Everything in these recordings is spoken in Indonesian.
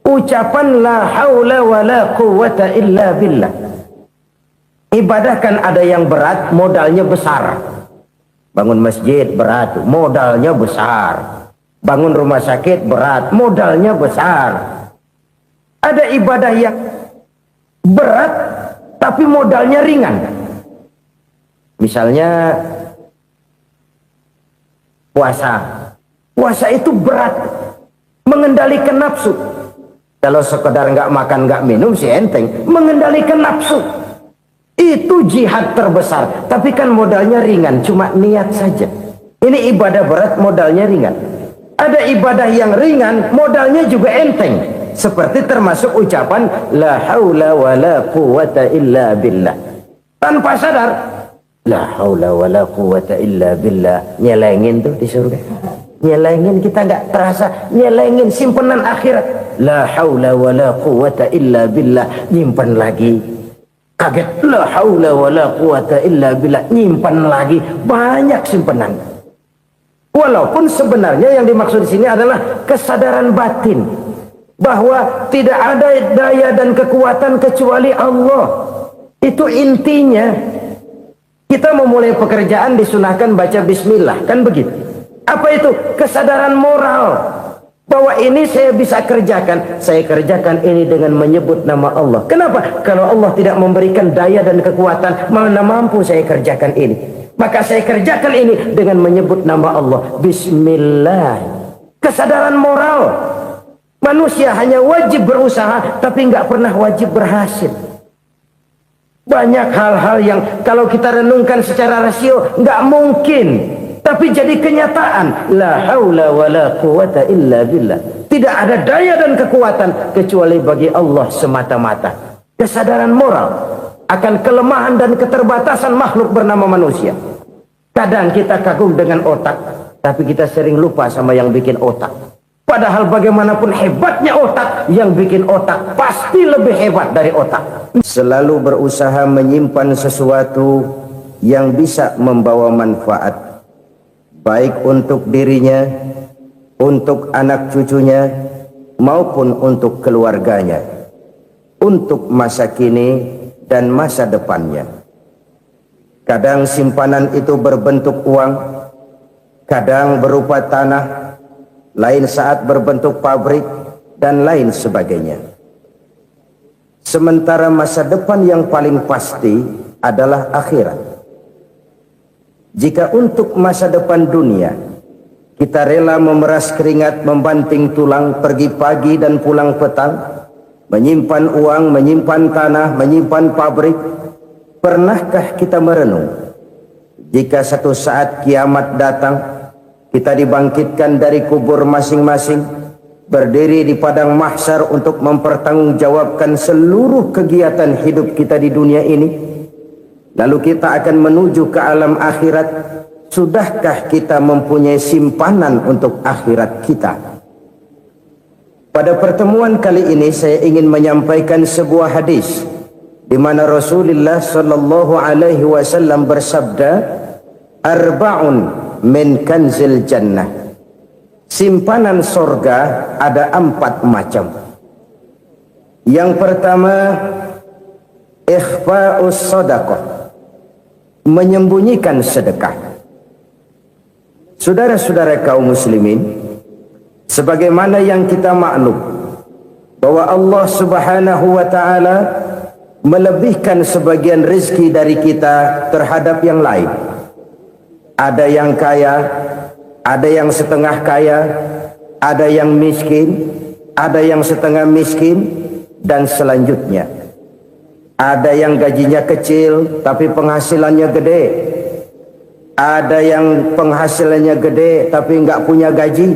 Ucapan la haula wa la quwwata illa billah. Ibadah kan ada yang berat, modalnya besar. Bangun masjid berat, modalnya besar. Bangun rumah sakit berat, modalnya besar. Ada ibadah yang berat tapi modalnya ringan. Misalnya puasa. Puasa itu berat, mengendalikan nafsu. Kalau sekedar nggak makan nggak minum sih enteng, mengendalikan nafsu itu jihad terbesar. Tapi kan modalnya ringan, cuma niat saja. Ini ibadah berat, modalnya ringan. Ada ibadah yang ringan, modalnya juga enteng. Seperti termasuk ucapan la haula wa la quwwata illa billah. Tanpa sadar, la haula wa la quwwata illa billah, nyelengin tuh di surga. Nyelengin, kita nggak terasa nyelengin simpenan akhirat. La haula wa la quwwata illa billah, nyimpan lagi. Kaget, la haula wa la quwwata illa billah, nyimpan lagi. Banyak simpenan. Walaupun sebenarnya yang dimaksud di sini adalah kesadaran batin bahwa tidak ada daya dan kekuatan kecuali Allah. Itu intinya. Kita memulai pekerjaan disunahkan baca bismillah, kan begitu? Apa itu? Kesadaran moral bahwa ini saya bisa kerjakan. Saya kerjakan ini dengan menyebut nama Allah. Kenapa? Kalau Allah tidak memberikan daya dan kekuatan, mana mampu saya kerjakan ini. Maka saya kerjakan ini dengan menyebut nama Allah. Bismillah. Kesadaran moral. Manusia hanya wajib berusaha, tapi nggak pernah wajib berhasil. Banyak hal-hal yang kalau kita renungkan secara rasio nggak mungkin, tapi jadi kenyataan. La haula wa la quwwata illa billah. Tidak ada daya dan kekuatan kecuali bagi Allah semata-mata. Kesadaran moral akan kelemahan dan keterbatasan makhluk bernama manusia. Kadang kita kagum dengan otak, tapi kita sering lupa sama yang bikin otak. Padahal bagaimanapun hebatnya otak, yang bikin otak pasti lebih hebat dari otak. Selalu berusaha menyimpan sesuatu yang bisa membawa manfaat, baik untuk dirinya, untuk anak cucunya, maupun untuk keluarganya, untuk masa kini dan masa depannya. Kadang simpanan itu berbentuk uang, kadang berupa tanah, lain saat berbentuk pabrik, dan lain sebagainya. Sementara masa depan yang paling pasti adalah akhirat. Jika untuk masa depan dunia kita rela memeras keringat, membanting tulang, pergi pagi dan pulang petang, menyimpan uang, menyimpan tanah, menyimpan pabrik, pernahkah kita merenung jika satu saat kiamat datang, kita dibangkitkan dari kubur masing-masing, berdiri di padang mahsyar untuk mempertanggungjawabkan seluruh kegiatan hidup kita di dunia ini, lalu kita akan menuju ke alam akhirat. Sudahkah kita mempunyai simpanan untuk akhirat kita? Pada pertemuan kali ini saya ingin menyampaikan sebuah hadis di mana Rasulullah sallallahu alaihi wasallam bersabda, arba'un min kanzil jannah. Simpanan sorga ada 4 macam. Yang pertama, ikhfa'us sadaqah, menyembunyikan sedekah. Saudara-saudara kaum muslimin, sebagaimana yang kita maklum bahwa Allah subhanahu wa ta'ala melebihkan sebagian rezeki dari kita terhadap yang lain. Ada yang kaya, ada yang setengah kaya, ada yang miskin, ada yang setengah miskin, dan selanjutnya. Ada yang gajinya kecil tapi penghasilannya gede. Ada yang penghasilannya gede tapi nggak punya gaji.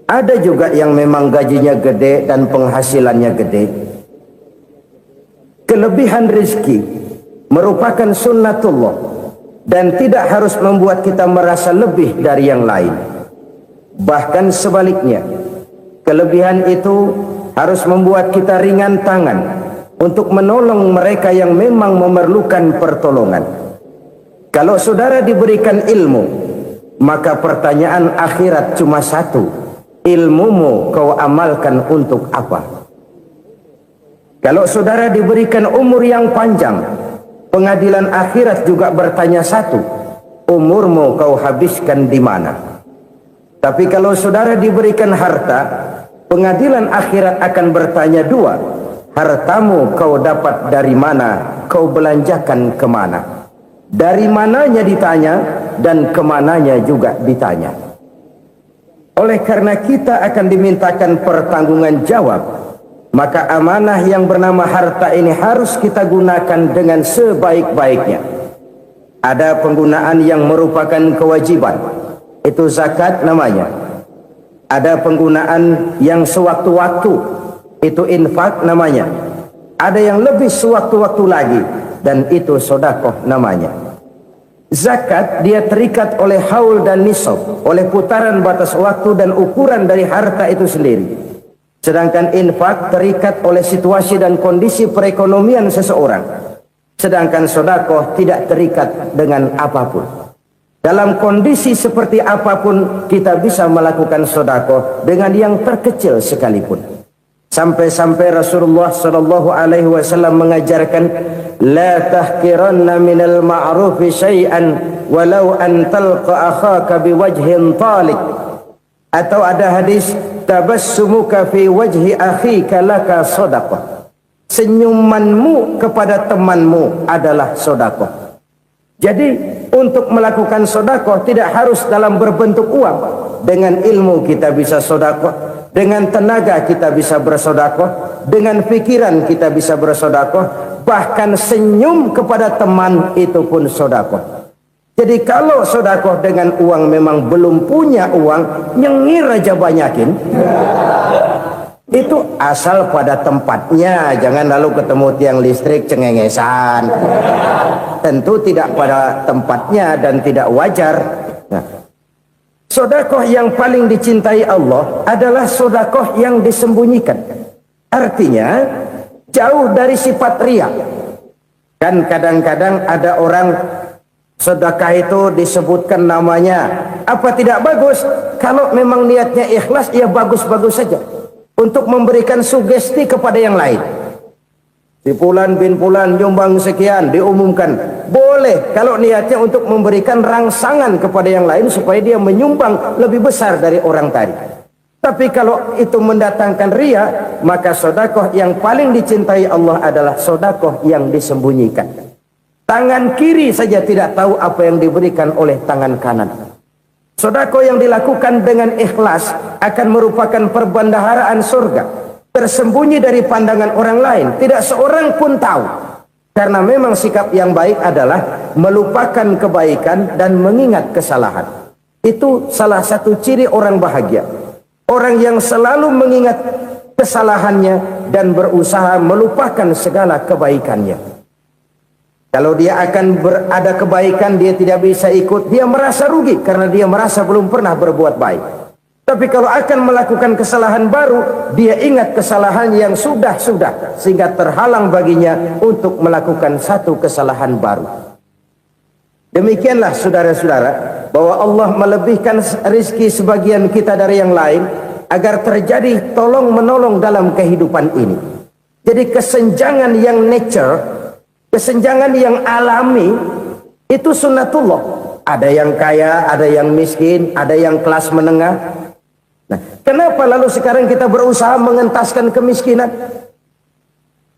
Ada juga yang memang gajinya gede dan penghasilannya gede. Kelebihan rezeki merupakan sunnatullah dan tidak harus membuat kita merasa lebih dari yang lain. Bahkan sebaliknya, kelebihan itu harus membuat kita ringan tangan untuk menolong mereka yang memang memerlukan pertolongan. Kalau saudara diberikan ilmu, maka pertanyaan akhirat cuma satu. ilmumu kau amalkan untuk apa? Kalau saudara diberikan umur yang panjang, pengadilan akhirat juga bertanya satu, umurmu kau habiskan di mana? Tapi kalau saudara diberikan harta, pengadilan akhirat akan bertanya dua, hartamu kau dapat dari mana, kau belanjakan kemana? Dari mananya ditanya, dan kemananya juga ditanya. Oleh karena kita akan dimintakan pertanggungan jawab, maka amanah yang bernama harta ini harus kita gunakan dengan sebaik-baiknya. Ada penggunaan yang merupakan kewajiban, itu zakat namanya. Ada penggunaan yang sewaktu-waktu, itu infak namanya. Ada yang lebih sewaktu-waktu lagi, dan itu sedekah namanya. Zakat dia terikat oleh haul dan nisab, oleh putaran batas waktu dan ukuran dari harta itu sendiri. Sedangkan infak terikat oleh situasi dan kondisi perekonomian seseorang. Sedangkan sedekah tidak terikat dengan apapun. Dalam kondisi seperti apapun kita bisa melakukan sedekah dengan yang terkecil sekalipun. Sampai-sampai Rasulullah sallallahu alaihi wasallam mengajarkan, la tahqiranna minal ma'rufi syai'an walau an talqa akhaka biwajhin talik. Atau ada hadis, tabassumuka fi wajhi akhika laka shadaqah. Senyumanmu kepada temanmu adalah sedekah. Jadi untuk melakukan sedekah tidak harus dalam berbentuk uang. Dengan ilmu kita bisa sedekah, dengan tenaga kita bisa bersedekah, dengan pikiran kita bisa bersedekah, bahkan senyum kepada teman itu pun sedekah. Jadi kalau sedekah dengan uang memang belum punya uang, nyengir aja banyakin. Itu asal pada tempatnya, jangan lalu ketemu tiang listrik cengengesan. Tentu tidak pada tempatnya dan tidak wajar. Nah, sedekah yang paling dicintai Allah adalah sedekah yang disembunyikan. Artinya jauh dari sifat riya. Kan kadang-kadang ada orang sedekah itu disebutkan namanya. Apa tidak bagus? Kalau memang niatnya ikhlas, ya bagus-bagus saja. Untuk memberikan sugesti kepada yang lain. Si Fulan bin Fulan nyumbang sekian, diumumkan. Boleh kalau niatnya untuk memberikan rangsangan kepada yang lain supaya dia menyumbang lebih besar dari orang tadi. Tapi kalau itu mendatangkan riya, maka sedekah yang paling dicintai Allah adalah sedekah yang disembunyikan. Tangan kiri saja tidak tahu apa yang diberikan oleh tangan kanan. Sedekah yang dilakukan dengan ikhlas akan merupakan perbendaharaan surga, tersembunyi dari pandangan orang lain, tidak seorang pun tahu. Karena memang sikap yang baik adalah melupakan kebaikan dan mengingat kesalahan. Itu salah satu ciri orang bahagia. Orang yang selalu mengingat kesalahannya dan berusaha melupakan segala kebaikannya. Kalau dia akan berada kebaikan, dia tidak bisa ikut, dia merasa rugi karena dia merasa belum pernah berbuat baik. Tapi kalau akan melakukan kesalahan baru, dia ingat kesalahan yang sudah-sudah, sehingga terhalang baginya untuk melakukan satu kesalahan baru. Demikianlah saudara-saudara, bahwa Allah melebihkan rizki sebagian kita dari yang lain, agar terjadi tolong-menolong dalam kehidupan ini. Jadi kesenjangan yang nature, kesenjangan yang alami, itu sunnatullah. Ada yang kaya, ada yang miskin, ada yang kelas menengah. Nah, kenapa lalu sekarang kita berusaha mengentaskan kemiskinan?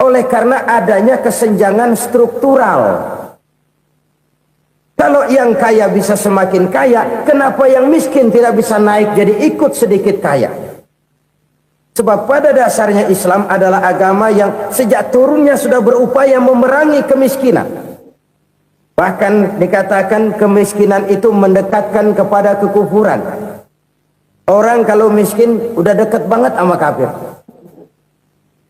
Oleh karena adanya kesenjangan struktural. Kalau yang kaya bisa semakin kaya, kenapa yang miskin tidak bisa naik jadi ikut sedikit kaya? Sebab pada dasarnya Islam adalah agama yang sejak turunnya sudah berupaya memerangi kemiskinan. Bahkan dikatakan kemiskinan itu mendekatkan kepada kekufuran. Orang kalau miskin udah dekat banget sama kafir.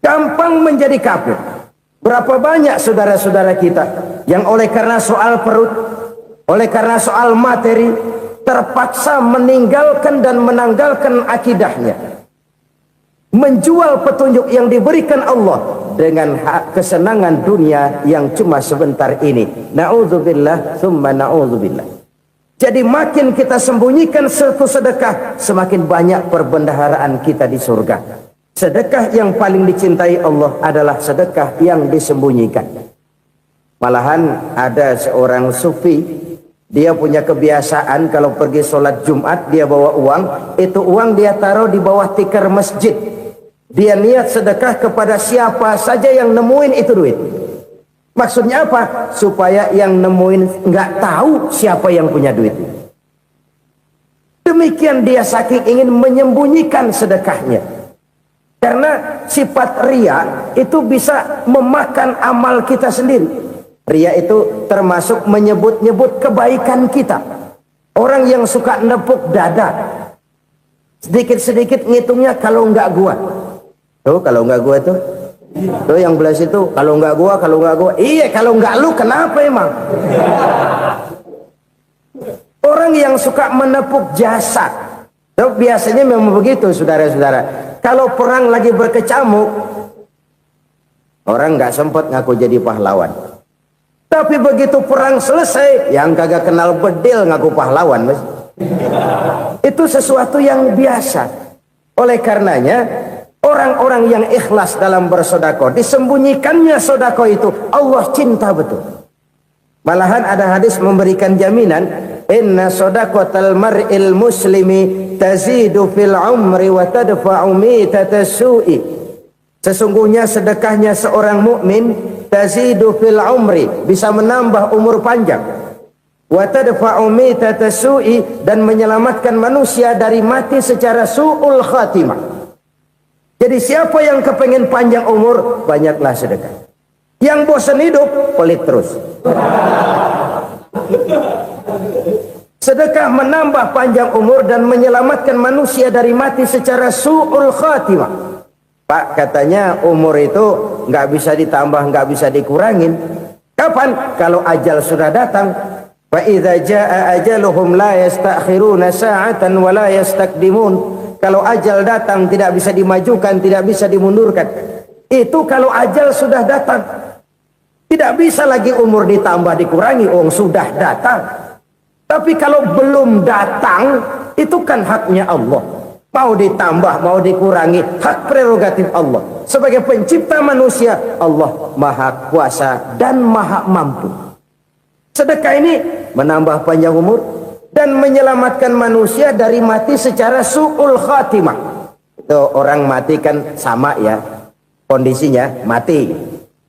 Gampang menjadi kafir. Berapa banyak saudara-saudara kita yang oleh karena soal perut, oleh karena soal materi, terpaksa meninggalkan dan menanggalkan akidahnya. Menjual petunjuk yang diberikan Allah dengan kesenangan dunia yang cuma sebentar ini. Na'udzubillah, thumma na'udzubillah. Jadi makin kita sembunyikan satu sedekah, semakin banyak perbendaharaan kita di surga. Sedekah yang paling dicintai Allah adalah sedekah yang disembunyikan. Malahan ada seorang sufi, dia punya kebiasaan kalau pergi sholat Jumat dia bawa uang, itu uang dia taruh di bawah tikar masjid. Dia niat sedekah kepada siapa saja yang nemuin itu duit. Maksudnya apa? Supaya yang nemuin nggak tahu siapa yang punya duit. Demikian dia saking ingin menyembunyikan sedekahnya. Karena sifat ria itu bisa memakan amal kita sendiri. Ria itu termasuk menyebut-nyebut kebaikan kita. Orang yang suka nepuk dada, sedikit-sedikit ngitungnya kalau nggak gua. Tuh kalau nggak gua tuh. Tuh yang belas itu kalau nggak gua. Iya kalau nggak lu kenapa emang? Orang yang suka menepuk jasad. Tuh biasanya memang begitu saudara-saudara. Kalau perang lagi berkecamuk, orang nggak sempat ngaku jadi pahlawan. Tapi begitu perang selesai, yang kagak kenal bedil ngaku pahlawan, mas. Itu sesuatu yang biasa. Oleh karenanya, orang-orang yang ikhlas dalam bersodako, disembunyikannya sodako itu, Allah cinta betul. Malahan ada hadis memberikan jaminan, inna sodakotal mar'il muslimi tazidu fil umri wa tadfa'u mitatas su'i. Sesungguhnya sedekahnya seorang mukmin tazidu fil umri, bisa menambah umur panjang, wa tadfa'u mitatas su'i, dan menyelamatkan manusia dari mati secara su'ul khatimah. Jadi siapa yang kepengen panjang umur, banyaklah sedekah. Yang bosan hidup, pelit terus. Sedekah menambah panjang umur dan menyelamatkan manusia dari mati secara su'ul khatimah. Pak, katanya umur itu nggak bisa ditambah, nggak bisa dikurangin. Kapan? Kalau ajal sudah datang. Fa idza jaa ajaluhum la yastakhiruna sa'atan wa la yastaqdimun. Kalau ajal datang tidak bisa dimajukan, tidak bisa dimundurkan. Itu kalau ajal sudah datang. Tidak bisa lagi umur ditambah dikurangi, sudah datang. Tapi kalau belum datang, itu kan haknya Allah. Mau ditambah, mau dikurangi, hak prerogatif Allah. Sebagai pencipta manusia, Allah maha kuasa dan maha mampu. Sedekah ini menambah panjang umur dan menyelamatkan manusia dari mati secara su'ul khatimah. Itu orang mati kan sama ya, kondisinya mati,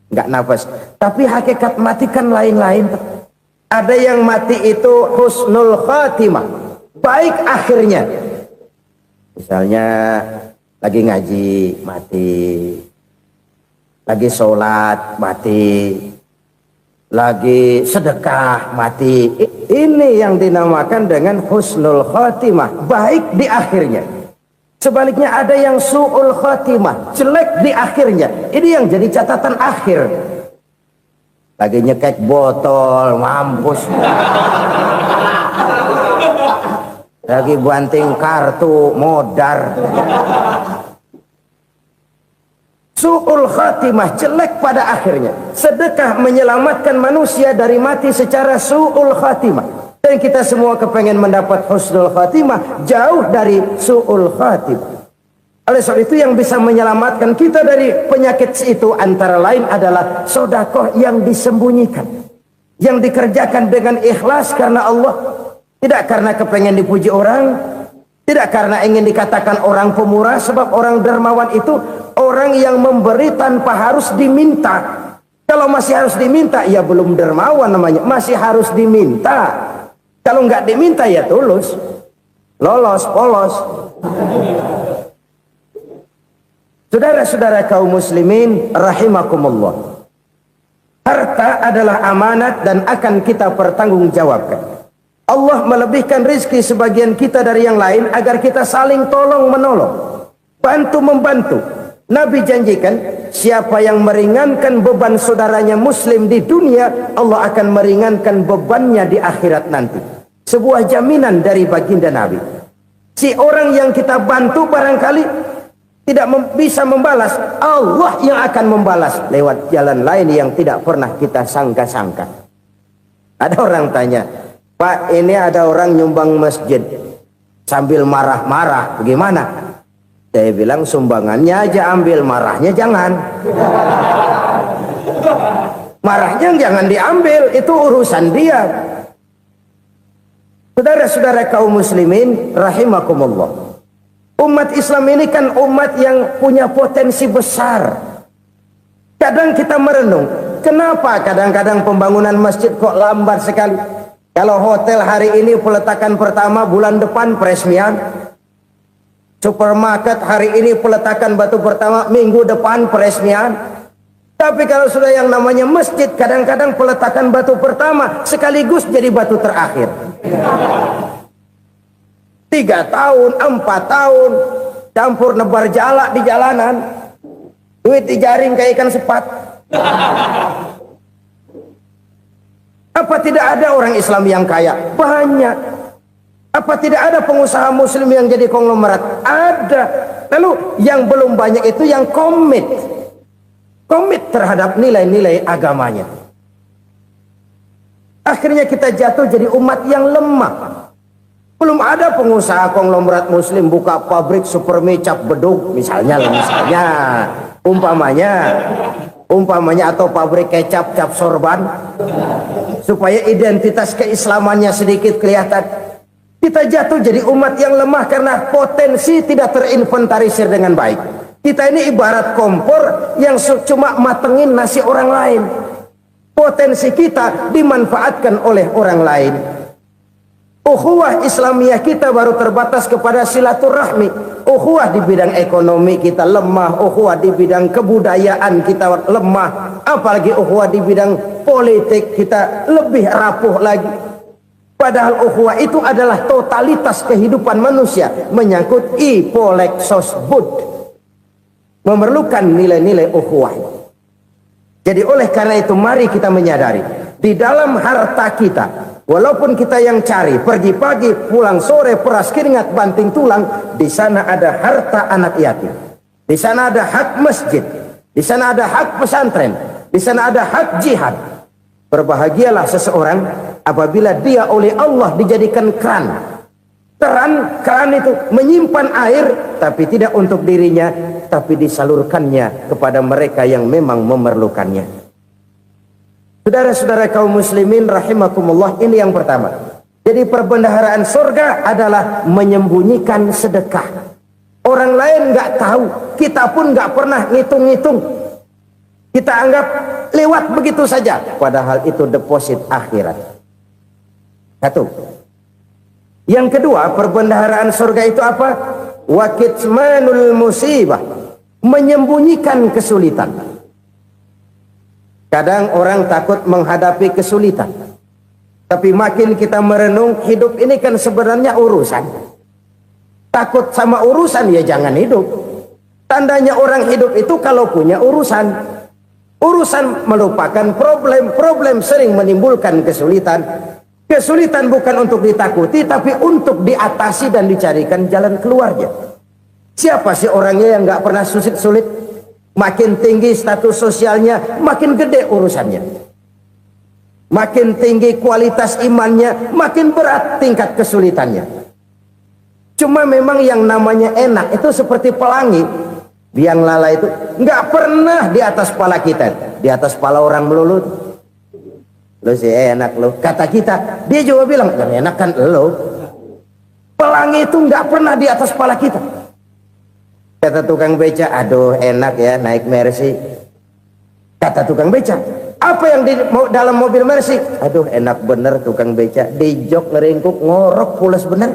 nggak nafas. Tapi hakikat mati kan lain-lain. Ada yang mati itu husnul khatimah, baik akhirnya. Misalnya lagi ngaji mati, lagi sholat mati, lagi sedekah mati. Ini yang dinamakan dengan husnul khatimah, baik di akhirnya. Sebaliknya ada yang su'ul khatimah, jelek di akhirnya. Ini yang jadi catatan akhir. Lagi nyekek botol, mampus. Lagi banting kartu, modar. Su'ul khatimah, jelek pada akhirnya. Sedekah menyelamatkan manusia dari mati secara su'ul khatimah. Dan kita semua kepengen mendapat husnul khatimah, jauh dari su'ul khatimah. Oleh sebab itu yang bisa menyelamatkan kita dari penyakit itu antara lain adalah sedekah yang disembunyikan, yang dikerjakan dengan ikhlas karena Allah, tidak karena kepengen dipuji orang, tidak karena ingin dikatakan orang pemurah. Sebab orang dermawan itu orang yang memberi tanpa harus diminta. Kalau masih harus diminta, ya belum dermawan namanya, masih harus diminta. Kalau nggak diminta ya tulus, lolos, polos. Saudara-saudara kaum muslimin rahimakumullah, harta adalah amanat dan akan kita pertanggungjawabkan. Allah melebihkan rizki sebagian kita dari yang lain agar kita saling tolong menolong, bantu membantu. Nabi janjikan, siapa yang meringankan beban saudaranya muslim di dunia, Allah akan meringankan bebannya di akhirat nanti. Sebuah jaminan dari baginda Nabi. Si orang yang kita bantu barangkali tidak bisa membalas, Allah yang akan membalas lewat jalan lain yang tidak pernah kita sangka-sangka. Ada orang tanya, Pak, ini ada orang nyumbang masjid sambil marah-marah, bagaimana? Saya bilang sumbangannya aja ambil, marahnya jangan. Marahnya jangan diambil, itu urusan dia. Saudara-saudara kaum muslimin rahimakumullah, umat Islam ini kan umat yang punya potensi besar. Kadang kita merenung, kenapa kadang-kadang pembangunan masjid kok lambat sekali? Kalau hotel hari ini peletakan pertama, bulan depan peresmian. Supermarket hari ini peletakan batu pertama, minggu depan peresmian. Tapi kalau sudah yang namanya masjid, kadang-kadang peletakan batu pertama sekaligus jadi batu terakhir. 3 tahun, 4 tahun, campur nebar jalak di jalanan, duit dijaring kayak ikan sepat. Apa tidak ada orang Islam yang kaya? Banyak. Apa tidak ada pengusaha muslim yang jadi konglomerat? Ada. Lalu yang belum banyak itu yang komit terhadap nilai-nilai agamanya. Akhirnya kita jatuh jadi umat yang lemah. Belum ada pengusaha konglomerat muslim buka pabrik supermi cap bedug misalnya umpamanya atau pabrik kecap cap sorban supaya identitas keislamannya sedikit kelihatan. Kita jatuh jadi umat yang lemah karena potensi tidak terinventarisir dengan baik. Kita ini ibarat kompor yang cuma matengin nasi orang lain. Potensi kita dimanfaatkan oleh orang lain. Ukhuwah Islamiyah kita baru terbatas kepada silaturahmi. Ukhuwah di bidang ekonomi kita lemah. Ukhuwah di bidang kebudayaan kita lemah. Apalagi ukhuwah di bidang politik kita lebih rapuh lagi. Padahal ukhuwah itu adalah totalitas kehidupan manusia, menyangkut ipolek sosbud, memerlukan nilai-nilai ukhuwah. Jadi oleh karena itu mari kita menyadari di dalam harta kita, walaupun kita yang cari pergi pagi pulang sore peras keringat banting tulang, di sana ada harta anak yatim, di sana ada hak masjid, di sana ada hak pesantren, di sana ada hak jihad. Berbahagialah seseorang apabila dia oleh Allah dijadikan keran. Keran itu menyimpan air, tapi tidak untuk dirinya, tapi disalurkannya kepada mereka yang memang memerlukannya. Saudara-saudara kaum muslimin rahimakumullah, ini yang pertama. Jadi perbendaharaan surga adalah menyembunyikan sedekah. Orang lain nggak tahu, kita pun nggak pernah ngitung-ngitung. Kita anggap lewat begitu saja, padahal itu deposit akhirat. Satu. Yang kedua, perbendaharaan surga itu apa? Wa kitmanul musibah, menyembunyikan kesulitan. Kadang orang takut menghadapi kesulitan, tapi makin kita merenung, hidup ini kan sebenarnya urusan. Takut sama urusan ya jangan hidup. Tandanya orang hidup itu kalau punya urusan. Urusan melupakan problem, problem sering menimbulkan kesulitan. Kesulitan bukan untuk ditakuti, tapi untuk diatasi dan dicarikan jalan keluarnya. Siapa sih orangnya yang nggak pernah sulit-sulit? Makin tinggi status sosialnya, makin gede urusannya. Makin tinggi kualitas imannya, makin berat tingkat kesulitannya. Cuma memang yang namanya enak itu seperti pelangi. Biang lala itu nggak pernah di atas kepala kita, di atas kepala orang melulu. Lu sih enak lu, kata kita. Dia juga bilang yang enak kan lu. Pelangi itu nggak pernah di atas kepala kita. Kata tukang beca, aduh enak ya naik Mercy. Kata tukang beca, apa yang di dalam mobil Mercy? Aduh enak bener tukang beca, di jok ngeringkuk ngorok pulas bener.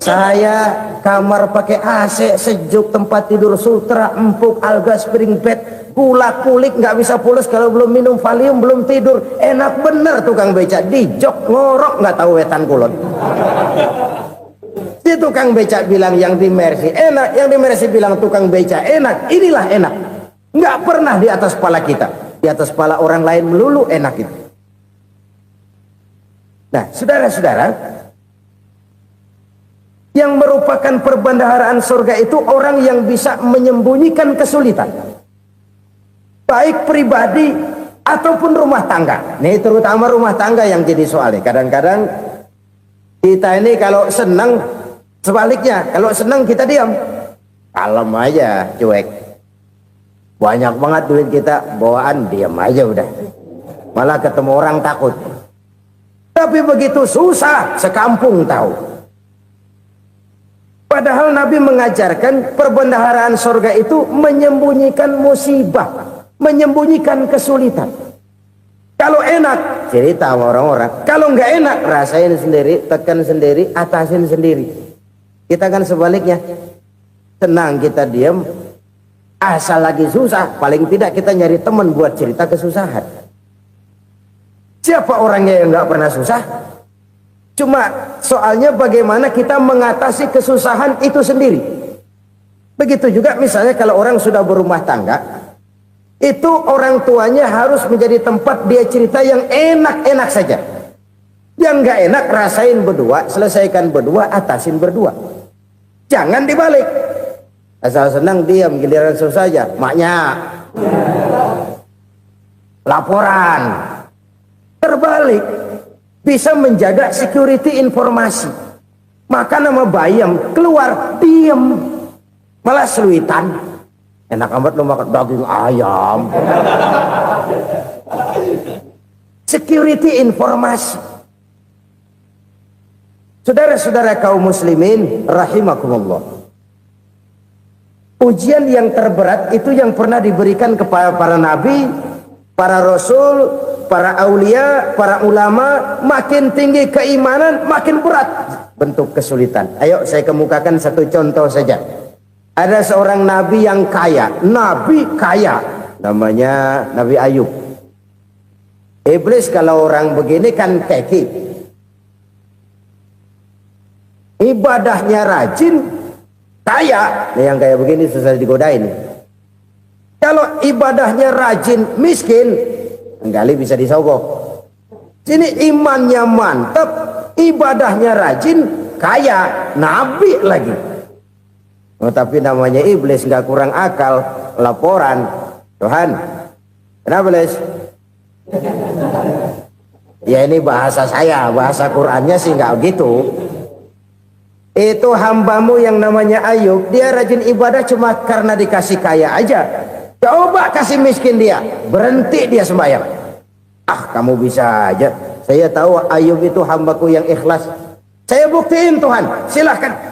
Saya kamar pakai AC sejuk, tempat tidur sutra empuk, alga spring bed, gula kulik nggak bisa pulas kalau belum minum Valium, belum tidur. Enak bener tukang beca, di jok ngorok nggak tahu wetan kulon. Si tukang beca bilang yang di Mercy enak, yang di Mercy bilang tukang beca enak. Inilah enak, nggak pernah di atas kepala kita, di atas kepala orang lain melulu enak itu. Nah saudara-saudara, yang merupakan perbendaharaan surga itu orang yang bisa menyembunyikan kesulitan, baik pribadi ataupun rumah tangga. Nih terutama rumah tangga yang jadi soalnya. Kadang-kadang kita ini kalau senang, sebaliknya, kalau senang kita diam, kalem aja, cuek. Banyak banget duit kita, bawaan diam aja udah. Malah ketemu orang takut. Tapi begitu susah, sekampung tahu. Padahal Nabi mengajarkan perbendaharaan surga itu menyembunyikan musibah, menyembunyikan kesulitan. Kalau enak, cerita sama orang-orang. Kalau nggak enak, rasain sendiri, tekan sendiri, atasin sendiri. Kita kan sebaliknya. Senang kita diam, asal lagi susah, paling tidak kita nyari teman buat cerita kesusahan. Siapa orangnya yang nggak pernah susah? Cuma soalnya bagaimana kita mengatasi kesusahan itu sendiri. Begitu juga misalnya kalau orang sudah berumah tangga, itu orang tuanya harus menjadi tempat dia cerita yang enak-enak saja. Yang nggak enak rasain berdua, selesaikan berdua, atasin berdua. Jangan dibalik. Asal senang diam, giliran susah saja. Maknya laporan. Terbalik, bisa menjaga security informasi. Maka nama bayam keluar diam, malah seluitan. Enak amat lo makan daging ayam. Security informasi. Saudara-saudara kaum muslimin rahimakumullah, ujian yang terberat itu yang pernah diberikan kepada para nabi, para rasul, para aulia, para ulama. Makin tinggi keimanan, makin berat bentuk kesulitan. Ayo saya kemukakan satu contoh saja. Ada seorang nabi yang kaya, nabi kaya, namanya Nabi Ayub. Iblis kalau orang begini kan keki, ibadahnya rajin, kaya. Nih yang kayak begini susah digodain. Kalau ibadahnya rajin, miskin, kali bisa disogok. Sini imannya mantap, ibadahnya rajin, kaya, nabi lagi. Oh, tapi namanya iblis nggak kurang akal. Laporan, Tuhan, kenapa les? Ya ini bahasa saya, bahasa Qurannya sih nggak gitu. Itu hambamu yang namanya Ayub, dia rajin ibadah cuma karena dikasih kaya aja. Coba kasih miskin dia, berhenti dia sembahyang. Ah, kamu bisa aja. Saya tahu Ayub itu hambaku yang ikhlas. Saya buktiin Tuhan, silahkan.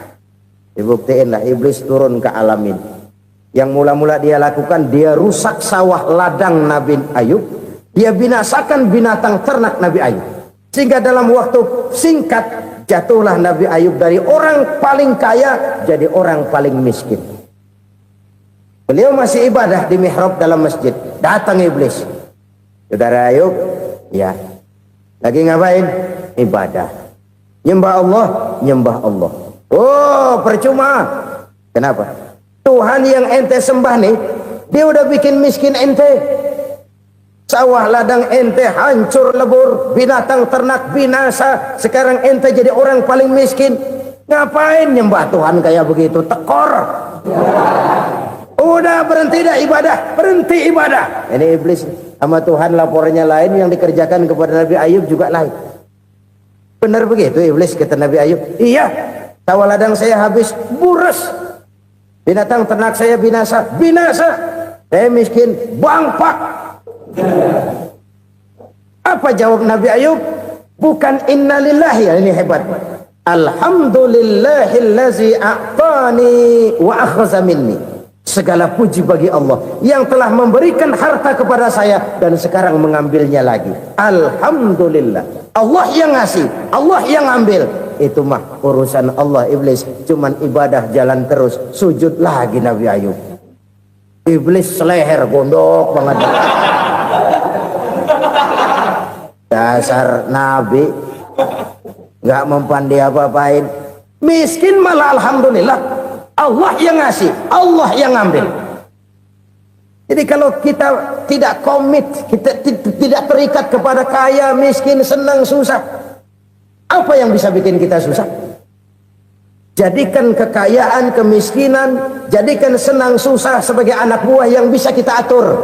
Dibuktiinlah, iblis turun ke alamin. Yang mula-mula dia lakukan, dia rusak sawah ladang Nabi Ayub. Dia binasakan binatang ternak Nabi Ayub. Sehingga dalam waktu singkat, jatuhlah Nabi Ayub dari orang paling kaya jadi orang paling miskin. Beliau masih ibadah di mihrab dalam masjid. Datang iblis. Saudara Ayub, ya, lagi ngapain? Ibadah. Nyembah Allah, nyembah Allah. Oh, percuma. Kenapa? Tuhan yang ente sembah nih, dia udah bikin miskin ente. Sawah ladang ente hancur lebur, binatang ternak binasa. Sekarang ente jadi orang paling miskin. Ngapain nyembah Tuhan kayak begitu? Tekor. Udah berhenti dah ibadah, berhenti ibadah. Ini iblis sama Tuhan laporannya lain, yang dikerjakan kepada Nabi Ayub juga lain. Benar begitu iblis kata Nabi Ayub? Iya, sawah ladang saya habis, buras. Binatang ternak saya binasa, binasa. Saya miskin, bangpak. Apa jawab Nabi Ayub? Bukan innalillahi, ya ini hebat. Alhamdulillahillazi a'tani wa akhza minni. Segala puji bagi Allah yang telah memberikan harta kepada saya dan sekarang mengambilnya lagi. Alhamdulillah. Allah yang ngasih, Allah yang ambil. Itu mah urusan Allah. Iblis cuman ibadah jalan terus, sujud lagi Nabi Ayub. Iblis seleher gondok banget. Dasar Nabi nggak mempan dia apa-apain. Miskin malah alhamdulillah. Allah yang ngasih, Allah yang ngambil. Jadi kalau kita tidak komit, kita tidak terikat kepada kaya, miskin, senang, susah, apa yang bisa bikin kita susah? Jadikan kekayaan, kemiskinan, jadikan senang, susah sebagai anak buah yang bisa kita atur.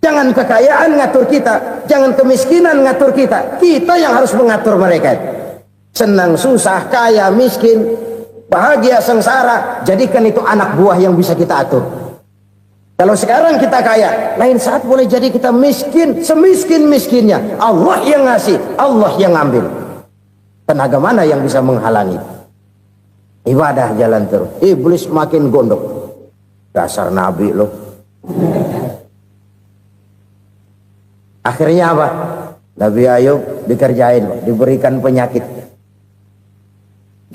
Jangan kekayaan ngatur kita, jangan kemiskinan ngatur kita. Kita yang harus mengatur mereka. Senang, susah, kaya, miskin, bahagia, sengsara, jadikan itu anak buah yang bisa kita atur. Kalau sekarang kita kaya, lain saat boleh jadi kita miskin, semiskin-miskinnya. Allah yang ngasih, Allah yang ngambil. Tenaga mana yang bisa menghalangi? Ibadah jalan terus. Iblis makin gondok. Dasar Nabi loh. Akhirnya apa? Nabi Ayub dikerjain, diberikan penyakit.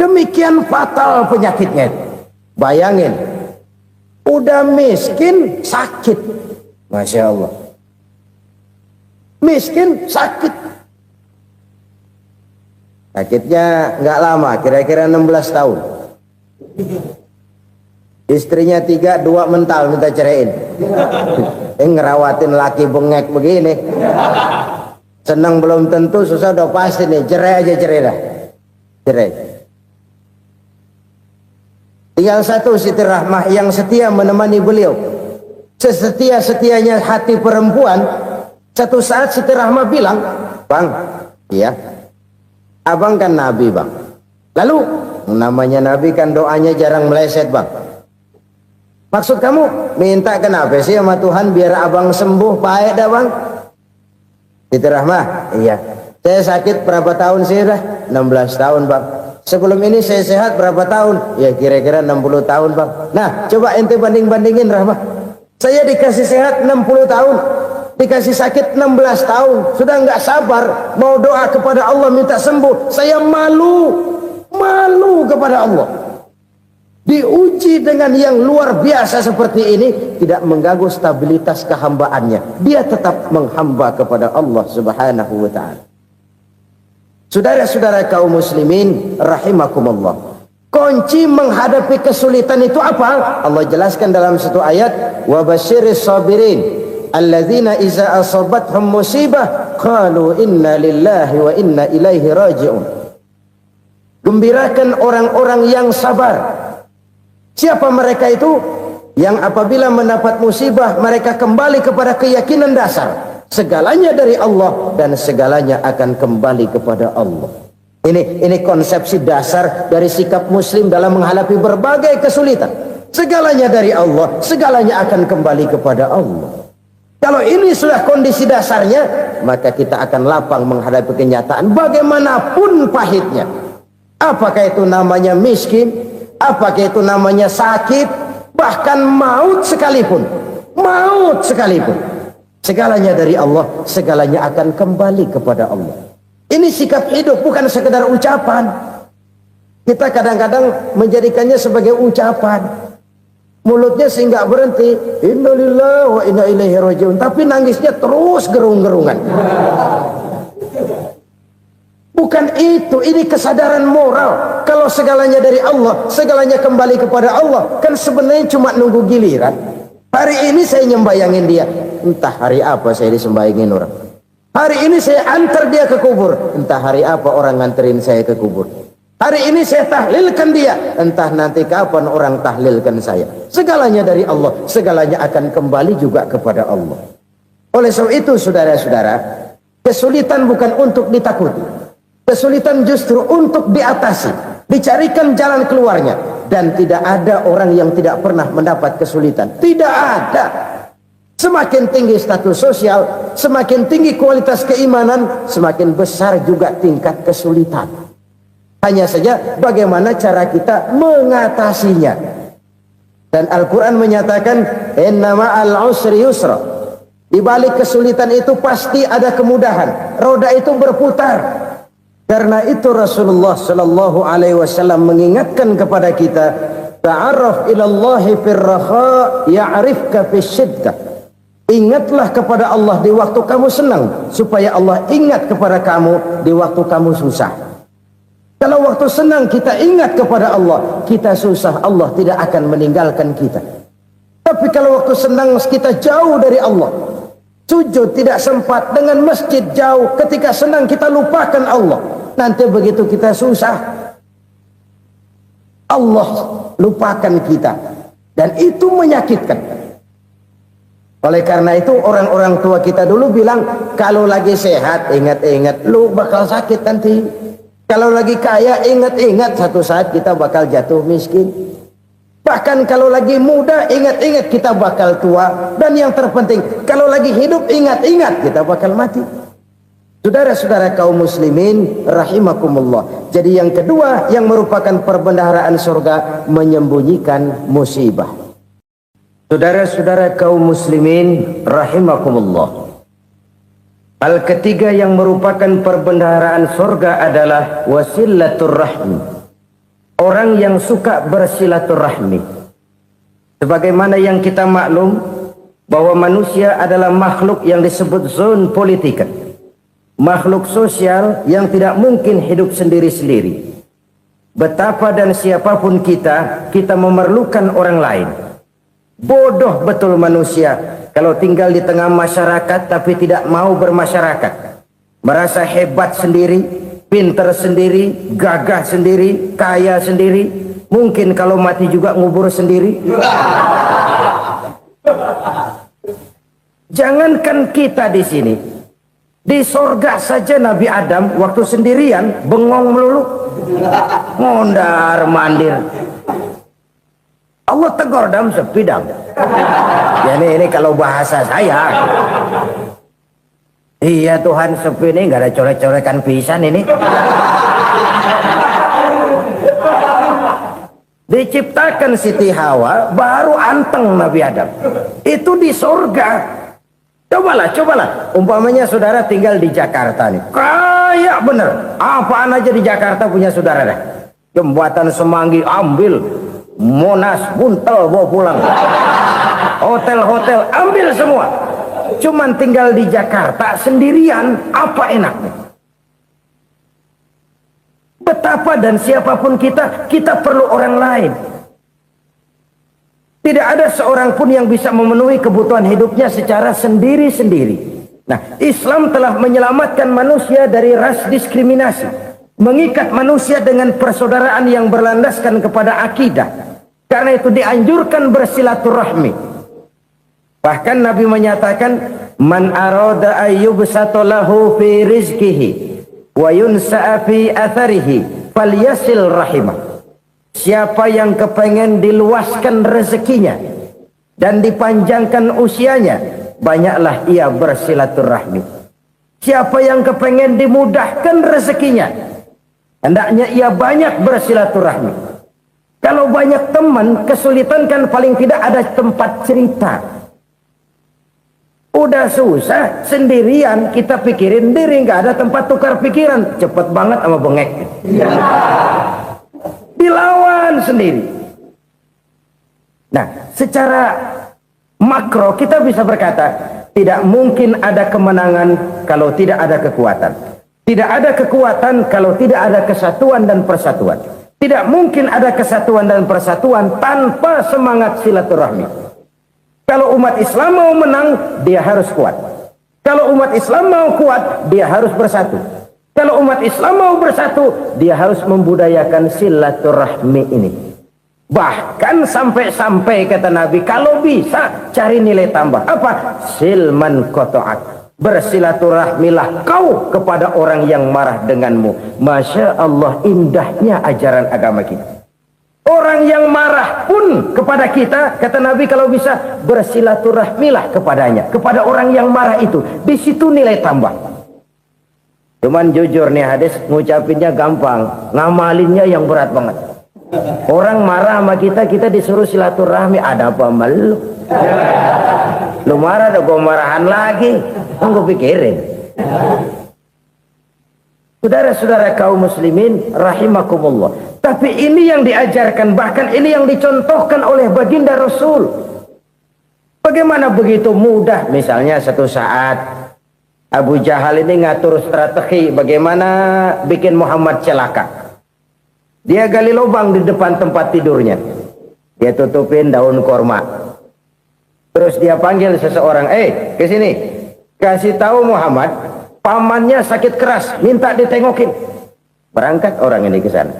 Demikian fatal penyakitnya. Bayangin, udah miskin, sakit. Masya Allah. Miskin, sakit. Sakitnya nggak lama, kira-kira 16 tahun. Istrinya 3, 2 mental minta ceraiin. Ngerawatin laki bengek begini. Senang belum tentu, susah udah pasti nih. Cerai aja, cerai dah. Cerai. Tinggal satu Siti Rahmah yang setia menemani beliau. Sesetia-setianya hati perempuan. Satu saat Siti Rahmah bilang, "Bang, iya, abang kan Nabi, Bang. Lalu, namanya Nabi kan doanya jarang meleset, Bang. Maksud kamu minta kenapa sih sama Tuhan biar abang sembuh baik dah, Bang?" Siti Rahmah, "Iya. Saya sakit berapa tahun sih dah?" 16 tahun, Bang. "Sebelum ini saya sehat berapa tahun?" "Ya kira-kira 60 tahun, Bang." "Nah, coba ente banding-bandingin, Rahmah. Saya dikasih sehat 60 tahun, dikasih sakit 16 tahun. Sudah nggak sabar mau doa kepada Allah minta sembuh. Saya malu kepada Allah. Diuji dengan yang luar biasa seperti ini, tidak mengganggu stabilitas kehambaannya. Dia tetap menghamba kepada Allah Subhanahu wa ta'ala. Saudara-saudara kaum muslimin rahimakumullah. Kunci menghadapi kesulitan itu apa? Allah jelaskan dalam satu ayat, "Wa basyiris sabirin alladzina iza asabathum musibah qalu inna lillahi wa inna ilaihi raji'un." Gembirakan orang-orang yang sabar. Siapa mereka itu? Yang apabila mendapat musibah mereka kembali kepada keyakinan dasar, segalanya dari Allah dan segalanya akan kembali kepada Allah. Ini konsepsi dasar dari sikap muslim dalam menghadapi berbagai kesulitan. Segalanya dari Allah, segalanya akan kembali kepada Allah. Kalau ini sudah kondisi dasarnya, maka kita akan lapang menghadapi kenyataan bagaimanapun pahitnya. Apakah itu namanya miskin? Apakah itu namanya sakit? Bahkan maut sekalipun. Maut sekalipun. Segalanya dari Allah, segalanya akan kembali kepada Allah. Ini sikap hidup, bukan sekedar ucapan. Kita kadang-kadang menjadikannya sebagai ucapan. Mulutnya sih nggak berhenti, innalillahi wa inna ilaihi raji'un, tapi nangisnya terus gerung-gerungan. Bukan itu, ini kesadaran moral. Kalau segalanya dari Allah, segalanya kembali kepada Allah, kan sebenarnya cuma nunggu giliran. Hari ini saya nyembayangin dia, entah hari apa saya disembayangin orang. Hari ini saya antar dia ke kubur, entah hari apa orang nganterin saya ke kubur. Hari ini saya tahlilkan dia, entah nanti kapan orang tahlilkan saya. Segalanya dari Allah, segalanya akan kembali juga kepada Allah. Oleh sebab itu saudara-saudara, kesulitan bukan untuk ditakuti. Kesulitan justru untuk diatasi, dicarikan jalan keluarnya. Dan tidak ada orang yang tidak pernah mendapat kesulitan. Tidak ada. Semakin tinggi status sosial, semakin tinggi kualitas keimanan, semakin besar juga tingkat kesulitan. Hanya saja bagaimana cara kita mengatasinya. Dan Al-Quran menyatakan, "Inna ma'al usri yusra." Di balik kesulitan itu pasti ada kemudahan. Roda itu berputar. Karena itu Rasulullah sallallahu alaihi wasallam mengingatkan kepada kita, ta'arraf ilallahi firraha ya'rifka fisyiddah. Ingatlah kepada Allah di waktu kamu senang, supaya Allah ingat kepada kamu di waktu kamu susah. Kalau waktu senang kita ingat kepada Allah, kita susah, Allah tidak akan meninggalkan kita. Tapi kalau waktu senang kita jauh dari Allah, sujud tidak sempat, dengan masjid jauh, ketika senang kita lupakan Allah. Nanti begitu kita susah, Allah lupakan kita. Dan itu menyakitkan. Oleh karena itu orang-orang tua kita dulu bilang, kalau lagi sehat ingat-ingat lu bakal sakit nanti. Kalau lagi kaya ingat-ingat satu saat kita bakal jatuh miskin. Bahkan kalau lagi muda ingat-ingat kita bakal tua. Dan yang terpenting kalau lagi hidup ingat-ingat kita bakal mati. Saudara-saudara kaum muslimin rahimakumullah. Jadi yang kedua yang merupakan perbendaharaan surga, menyembunyikan musibah. Saudara-saudara kaum muslimin rahimakumullah. Hal ketiga yang merupakan perbendaharaan surga adalah wasilatur rahmi. Orang yang suka bersilaturahmi. Sebagaimana yang kita maklum bahwa manusia adalah makhluk yang disebut zon politika. Makhluk sosial yang tidak mungkin hidup sendiri-sendiri. Betapa dan siapapun kita memerlukan orang lain. Bodoh betul manusia kalau tinggal di tengah masyarakat tapi tidak mau bermasyarakat. Merasa hebat sendiri, pinter sendiri, gagah sendiri, kaya sendiri. Mungkin kalau mati juga ngubur sendiri. Jangankan kita di sini, di sorga saja Nabi Adam waktu sendirian bengong melulu, mondar mandir. Allah tegur dam sepi dam. Ya ini kalau bahasa saya. Iya Tuhan sepi ini nggak ada colek-colekan pisan ini. Diciptakan Siti Hawa baru anteng Nabi Adam. Itu di sorga. Cobalah. Umpamanya saudara tinggal di Jakarta nih. Kayak bener. Apaan aja di Jakarta punya saudara dah. Jembatan Semanggi ambil. Monas buntel bawa pulang. Hotel-hotel ambil semua. Cuman tinggal di Jakarta sendirian, apa enaknya? Betapa dan siapapun kita perlu orang lain. Tidak ada seorang pun yang bisa memenuhi kebutuhan hidupnya secara sendiri-sendiri. Nah, Islam telah menyelamatkan manusia dari ras diskriminasi, mengikat manusia dengan persaudaraan yang berlandaskan kepada akidah. Karena itu dianjurkan bersilaturahmi. Bahkan Nabi menyatakan, man arada ayyubsata lahu fi rizqihi wa yunsa'a fi atharihi falyasil rahimah. Siapa yang kepengen diluaskan rezekinya dan dipanjangkan usianya, banyaklah ia bersilaturahmi. Siapa yang kepengen dimudahkan rezekinya, hendaknya ia banyak bersilaturahmi. Kalau banyak teman, kesulitan kan paling tidak ada tempat cerita. Udah susah, sendirian kita pikirin diri, nggak ada tempat tukar pikiran. Cepet banget sama bengek. Dilawan sendiri. Nah, secara makro kita bisa berkata, tidak mungkin ada kemenangan kalau tidak ada kekuatan. Tidak ada kekuatan kalau tidak ada kesatuan dan persatuan. Tidak mungkin ada kesatuan dan persatuan tanpa semangat silaturahmi. Kalau umat Islam mau menang, dia harus kuat. Kalau umat Islam mau kuat, dia harus bersatu. Kalau umat Islam mau bersatu, dia harus membudayakan silaturahmi ini. Bahkan sampai-sampai kata Nabi, kalau bisa cari nilai tambah. Apa? Silman qata'ak. Bersilaturahmilah kau kepada orang yang marah denganmu. Masya Allah, indahnya ajaran agama kita. Orang yang marah pun kepada kita, kata Nabi, kalau bisa bersilaturahmilah kepadanya, kepada orang yang marah itu. Di situ nilai tambah. Cuman jujur nih hadis, ngucapinnya gampang, ngamalinnya yang berat banget. Orang marah sama kita disuruh silaturahmi, ada apa malu? Lu marah, ada gua marahan lagi. Gue pikirin. Saudara-saudara kaum muslimin rahimakumullah. Tapi ini yang diajarkan, bahkan ini yang dicontohkan oleh baginda Rasul. Bagaimana begitu mudah, misalnya satu saat Abu Jahal ini ngatur strategi bagaimana bikin Muhammad celaka. Dia gali lubang di depan tempat tidurnya. Dia tutupin daun korma. Terus dia panggil seseorang, ke sini. Kasih tahu Muhammad, pamannya sakit keras, minta ditengokin. Berangkat orang ini ke sana.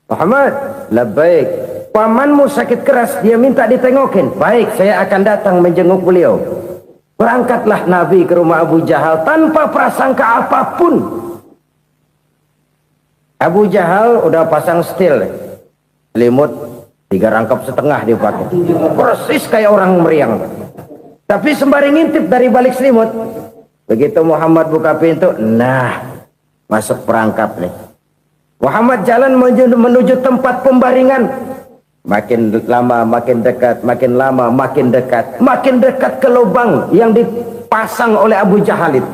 Muhammad, labbaik. Pamanmu sakit keras, dia minta ditengokin. Baik, saya akan datang menjenguk beliau. Berangkatlah Nabi ke rumah Abu Jahal tanpa prasangka apapun. Abu Jahal udah pasang setil, selimut 3 rangkap setengah dipakai, persis kayak orang meriang. Tapi sembari ngintip dari balik selimut, begitu Muhammad buka pintu, nah masuk perangkap nih. Muhammad jalan menuju tempat pembaringan. Makin lama makin dekat, makin lama makin dekat, makin dekat ke lubang yang dipasang oleh Abu Jahal itu.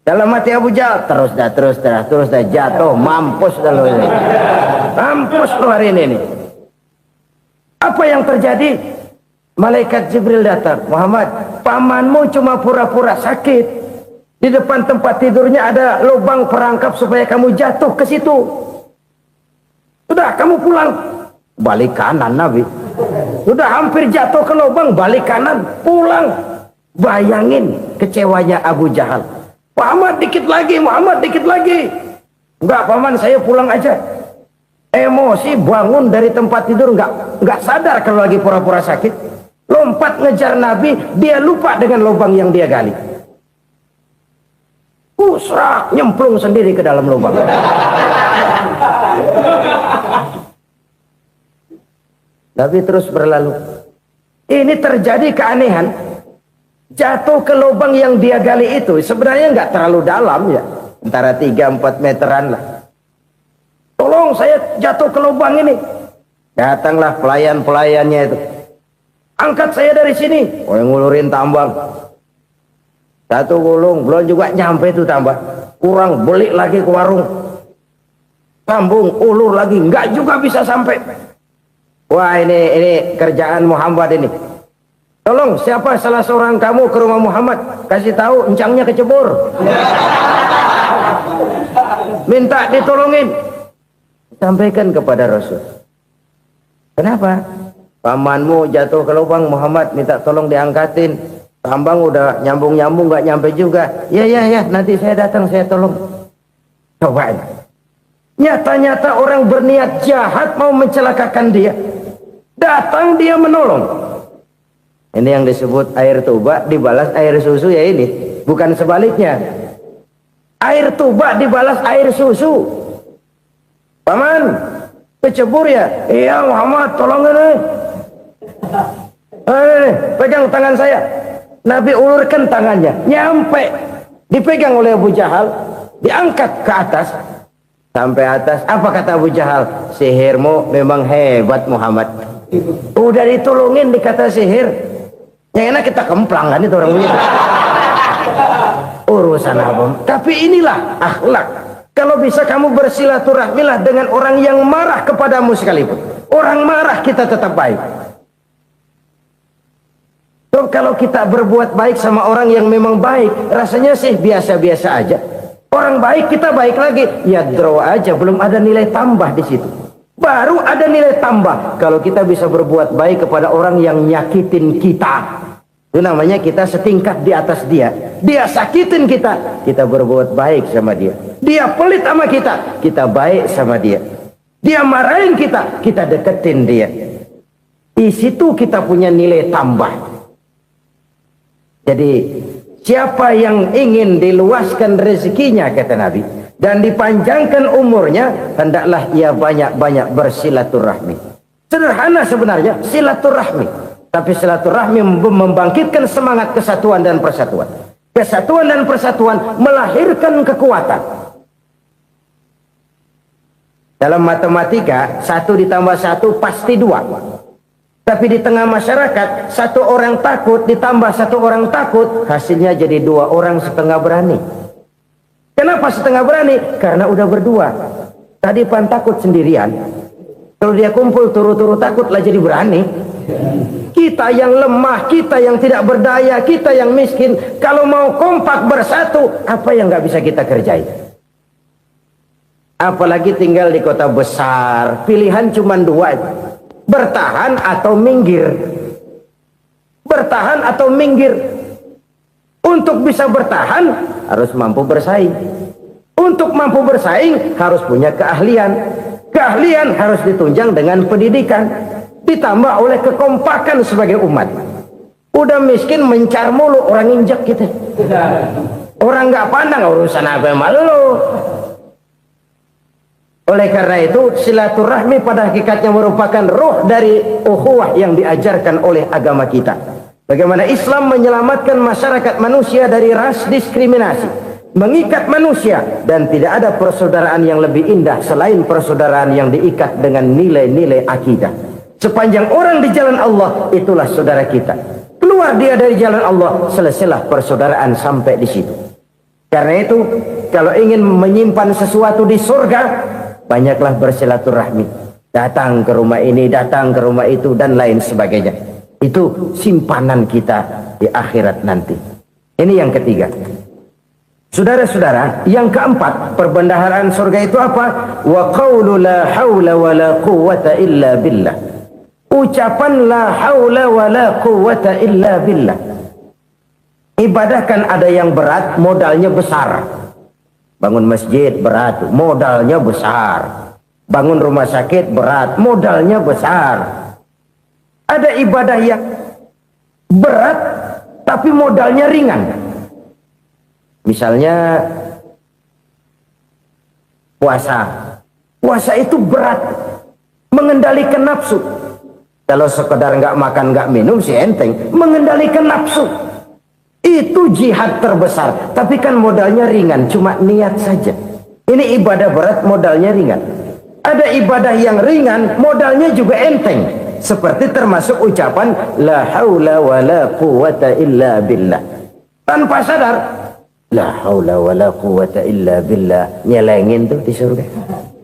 Dalam hati Abu Jahal, terus dah jatuh, mampus dah lo ini. Mampus lo hari ini nih. Apa yang terjadi? Malaikat Jibril datang. Muhammad, pamanmu cuma pura-pura sakit. Di depan tempat tidurnya ada lubang perangkap supaya kamu jatuh ke situ. Sudah, kamu pulang. Balik kanan Nabi. Sudah hampir jatuh ke lubang, balik kanan, pulang. Bayangin kecewanya Abu Jahal. Muhammad dikit lagi, Muhammad dikit lagi. Enggak paman, saya pulang aja. Emosi bangun dari tempat tidur, enggak sadar kalau lagi pura-pura sakit. Lompat ngejar Nabi, dia lupa dengan lubang yang dia gali. Usrak, nyemplung sendiri ke dalam lubang. Nabi terus berlalu. Ini terjadi keanehan. Jatuh ke lubang yang dia gali itu sebenarnya nggak terlalu dalam ya, antara 3-4 meteran lah. Tolong saya jatuh ke lubang ini. Datanglah pelayan-pelayannya itu. Angkat saya dari sini. Oh, yang ngulurin tambang. 1 gulung, belum juga nyampe itu tambah. Kurang, beli lagi ke warung. Sambung, ulur lagi, nggak juga bisa sampai. Wah, ini kerjaan Muhammad ini. Tolong, siapa salah seorang kamu ke rumah Muhammad, kasih tahu encangnya kecebur. Minta ditolongin. Sampaikan kepada Rasul. Kenapa? Pamanmu jatuh ke lubang, Muhammad minta tolong diangkatin. Tambang udah nyambung-nyambung nggak nyampe juga. Ya, nanti saya datang, saya tolong. Cobain. Nyata-nyata orang berniat jahat mau mencelakakan dia. Datang dia menolong. Ini yang disebut air tuba dibalas air susu ya ini. Bukan sebaliknya. Air tuba dibalas air susu. Paman, kecebur ya? Iya Muhammad, tolong ini. Pegang tangan saya. Nabi ulurkan tangannya. Nyampe. Dipegang oleh Abu Jahal. Diangkat ke atas. Sampai atas. Apa kata Abu Jahal? Sihirmu memang hebat Muhammad. Udah ditolongin dikata sihir. Yang enak kita kemplang kan itu orang begitu. Urusan apa? Tapi inilah akhlak. Kalau bisa kamu bersilaturahmilah dengan orang yang marah kepadamu sekalipun. Orang marah kita tetap baik. So, kalau kita berbuat baik sama orang yang memang baik, rasanya sih biasa-biasa aja. Orang baik kita baik lagi, ya draw aja, belum ada nilai tambah di situ. Baru ada nilai tambah kalau kita bisa berbuat baik kepada orang yang nyakitin kita. Itu namanya kita setingkat di atas dia. Dia sakitin kita, kita berbuat baik sama dia. Dia pelit sama kita, kita baik sama dia. Dia marahin kita, kita deketin dia. Di situ kita punya nilai tambah. Jadi siapa yang ingin diluaskan rezekinya kata Nabi dan dipanjangkan umurnya, hendaklah ia banyak-banyak bersilaturahmi. Sederhana sebenarnya silaturahmi, tapi silaturahmi membangkitkan semangat kesatuan dan persatuan. Kesatuan dan persatuan melahirkan kekuatan. Dalam matematika 1 ditambah 1 pasti 2. Tapi di tengah masyarakat 1 orang takut ditambah 1 orang takut, hasilnya jadi 2 orang setengah berani. Kenapa setengah berani? Karena udah berdua. Tadi pan takut sendirian. Kalau dia kumpul turu-turu takutlah jadi berani. Kita yang lemah, kita yang tidak berdaya, kita yang miskin, kalau mau kompak bersatu, apa yang nggak bisa kita kerjain? Apalagi tinggal di kota besar, pilihan cuma 2. Bertahan atau minggir. Bertahan atau minggir. Untuk bisa bertahan harus mampu bersaing. Untuk mampu bersaing harus punya keahlian. Keahlian harus ditunjang dengan pendidikan, ditambah oleh kekompakan sebagai umat. Udah miskin mencar mulu, orang injak kita. Orang nggak pandang urusan apa malu. Oleh karena itu silaturahmi pada hakikatnya merupakan roh dari ukhuwah yang diajarkan oleh agama kita. Bagaimana Islam menyelamatkan masyarakat manusia dari ras diskriminasi, mengikat manusia, dan tidak ada persaudaraan yang lebih indah selain persaudaraan yang diikat dengan nilai-nilai akidah. Sepanjang orang di jalan Allah, itulah saudara kita. Keluar dia dari jalan Allah, selesailah persaudaraan sampai di situ. Karena itu, kalau ingin menyimpan sesuatu di surga, banyaklah bersilaturahmi. Datang ke rumah ini, datang ke rumah itu, dan lain sebagainya. Itu simpanan kita di akhirat nanti. Ini yang ketiga. Saudara-saudara, yang keempat, perbendaharaan surga itu apa? Wa qawlu la hawla wa la quwwata illa billah. Ucapan la hawla wa la quwwata illa billah. Ibadah kan ada yang berat, modalnya besar. Bangun masjid berat, modalnya besar. Bangun rumah sakit berat, modalnya besar. Ada ibadah yang berat, tapi modalnya ringan. Misalnya puasa. Puasa itu berat, mengendalikan nafsu. Kalau sekedar nggak makan nggak minum sih enteng, mengendalikan nafsu itu jihad terbesar. Tapi kan modalnya ringan, cuma niat saja. Ini ibadah berat, modalnya ringan. Ada ibadah yang ringan, modalnya juga enteng. Seperti termasuk ucapan la haula wa la quwwata illa billah. Tanpa sadar, la haula wa la quwwata illa billah. Nyelengin tuh di surga.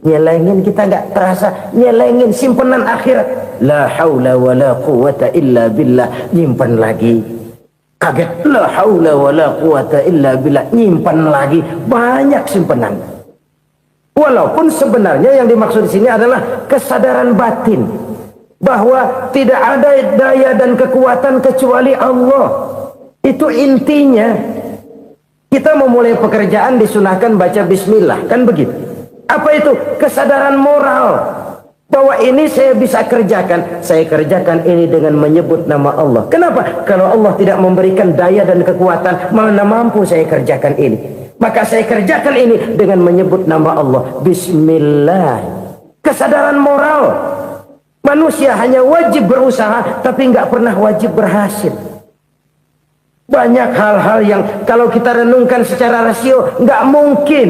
Nyelengin, kita nggak terasa. Nyelengin simpenan akhirat. La haula wa la quwwata illa billah. Nyimpan lagi. Kaget, la haula wa la quwwata illa billah. Nyimpan lagi. Banyak simpenan. Walaupun sebenarnya yang dimaksud di sini adalah kesadaran batin. Bahwa tidak ada daya dan kekuatan kecuali Allah. Itu intinya. Kita memulai pekerjaan disunahkan baca bismillah, kan begitu. Apa itu? Kesadaran moral. Bahwa ini saya bisa kerjakan. Saya kerjakan ini dengan menyebut nama Allah. Kenapa? Kalau Allah tidak memberikan daya dan kekuatan, mana mampu saya kerjakan ini. Maka saya kerjakan ini dengan menyebut nama Allah. Bismillah. Kesadaran moral. Manusia hanya wajib berusaha, tapi nggak pernah wajib berhasil. Banyak hal-hal yang kalau kita renungkan secara rasio nggak mungkin,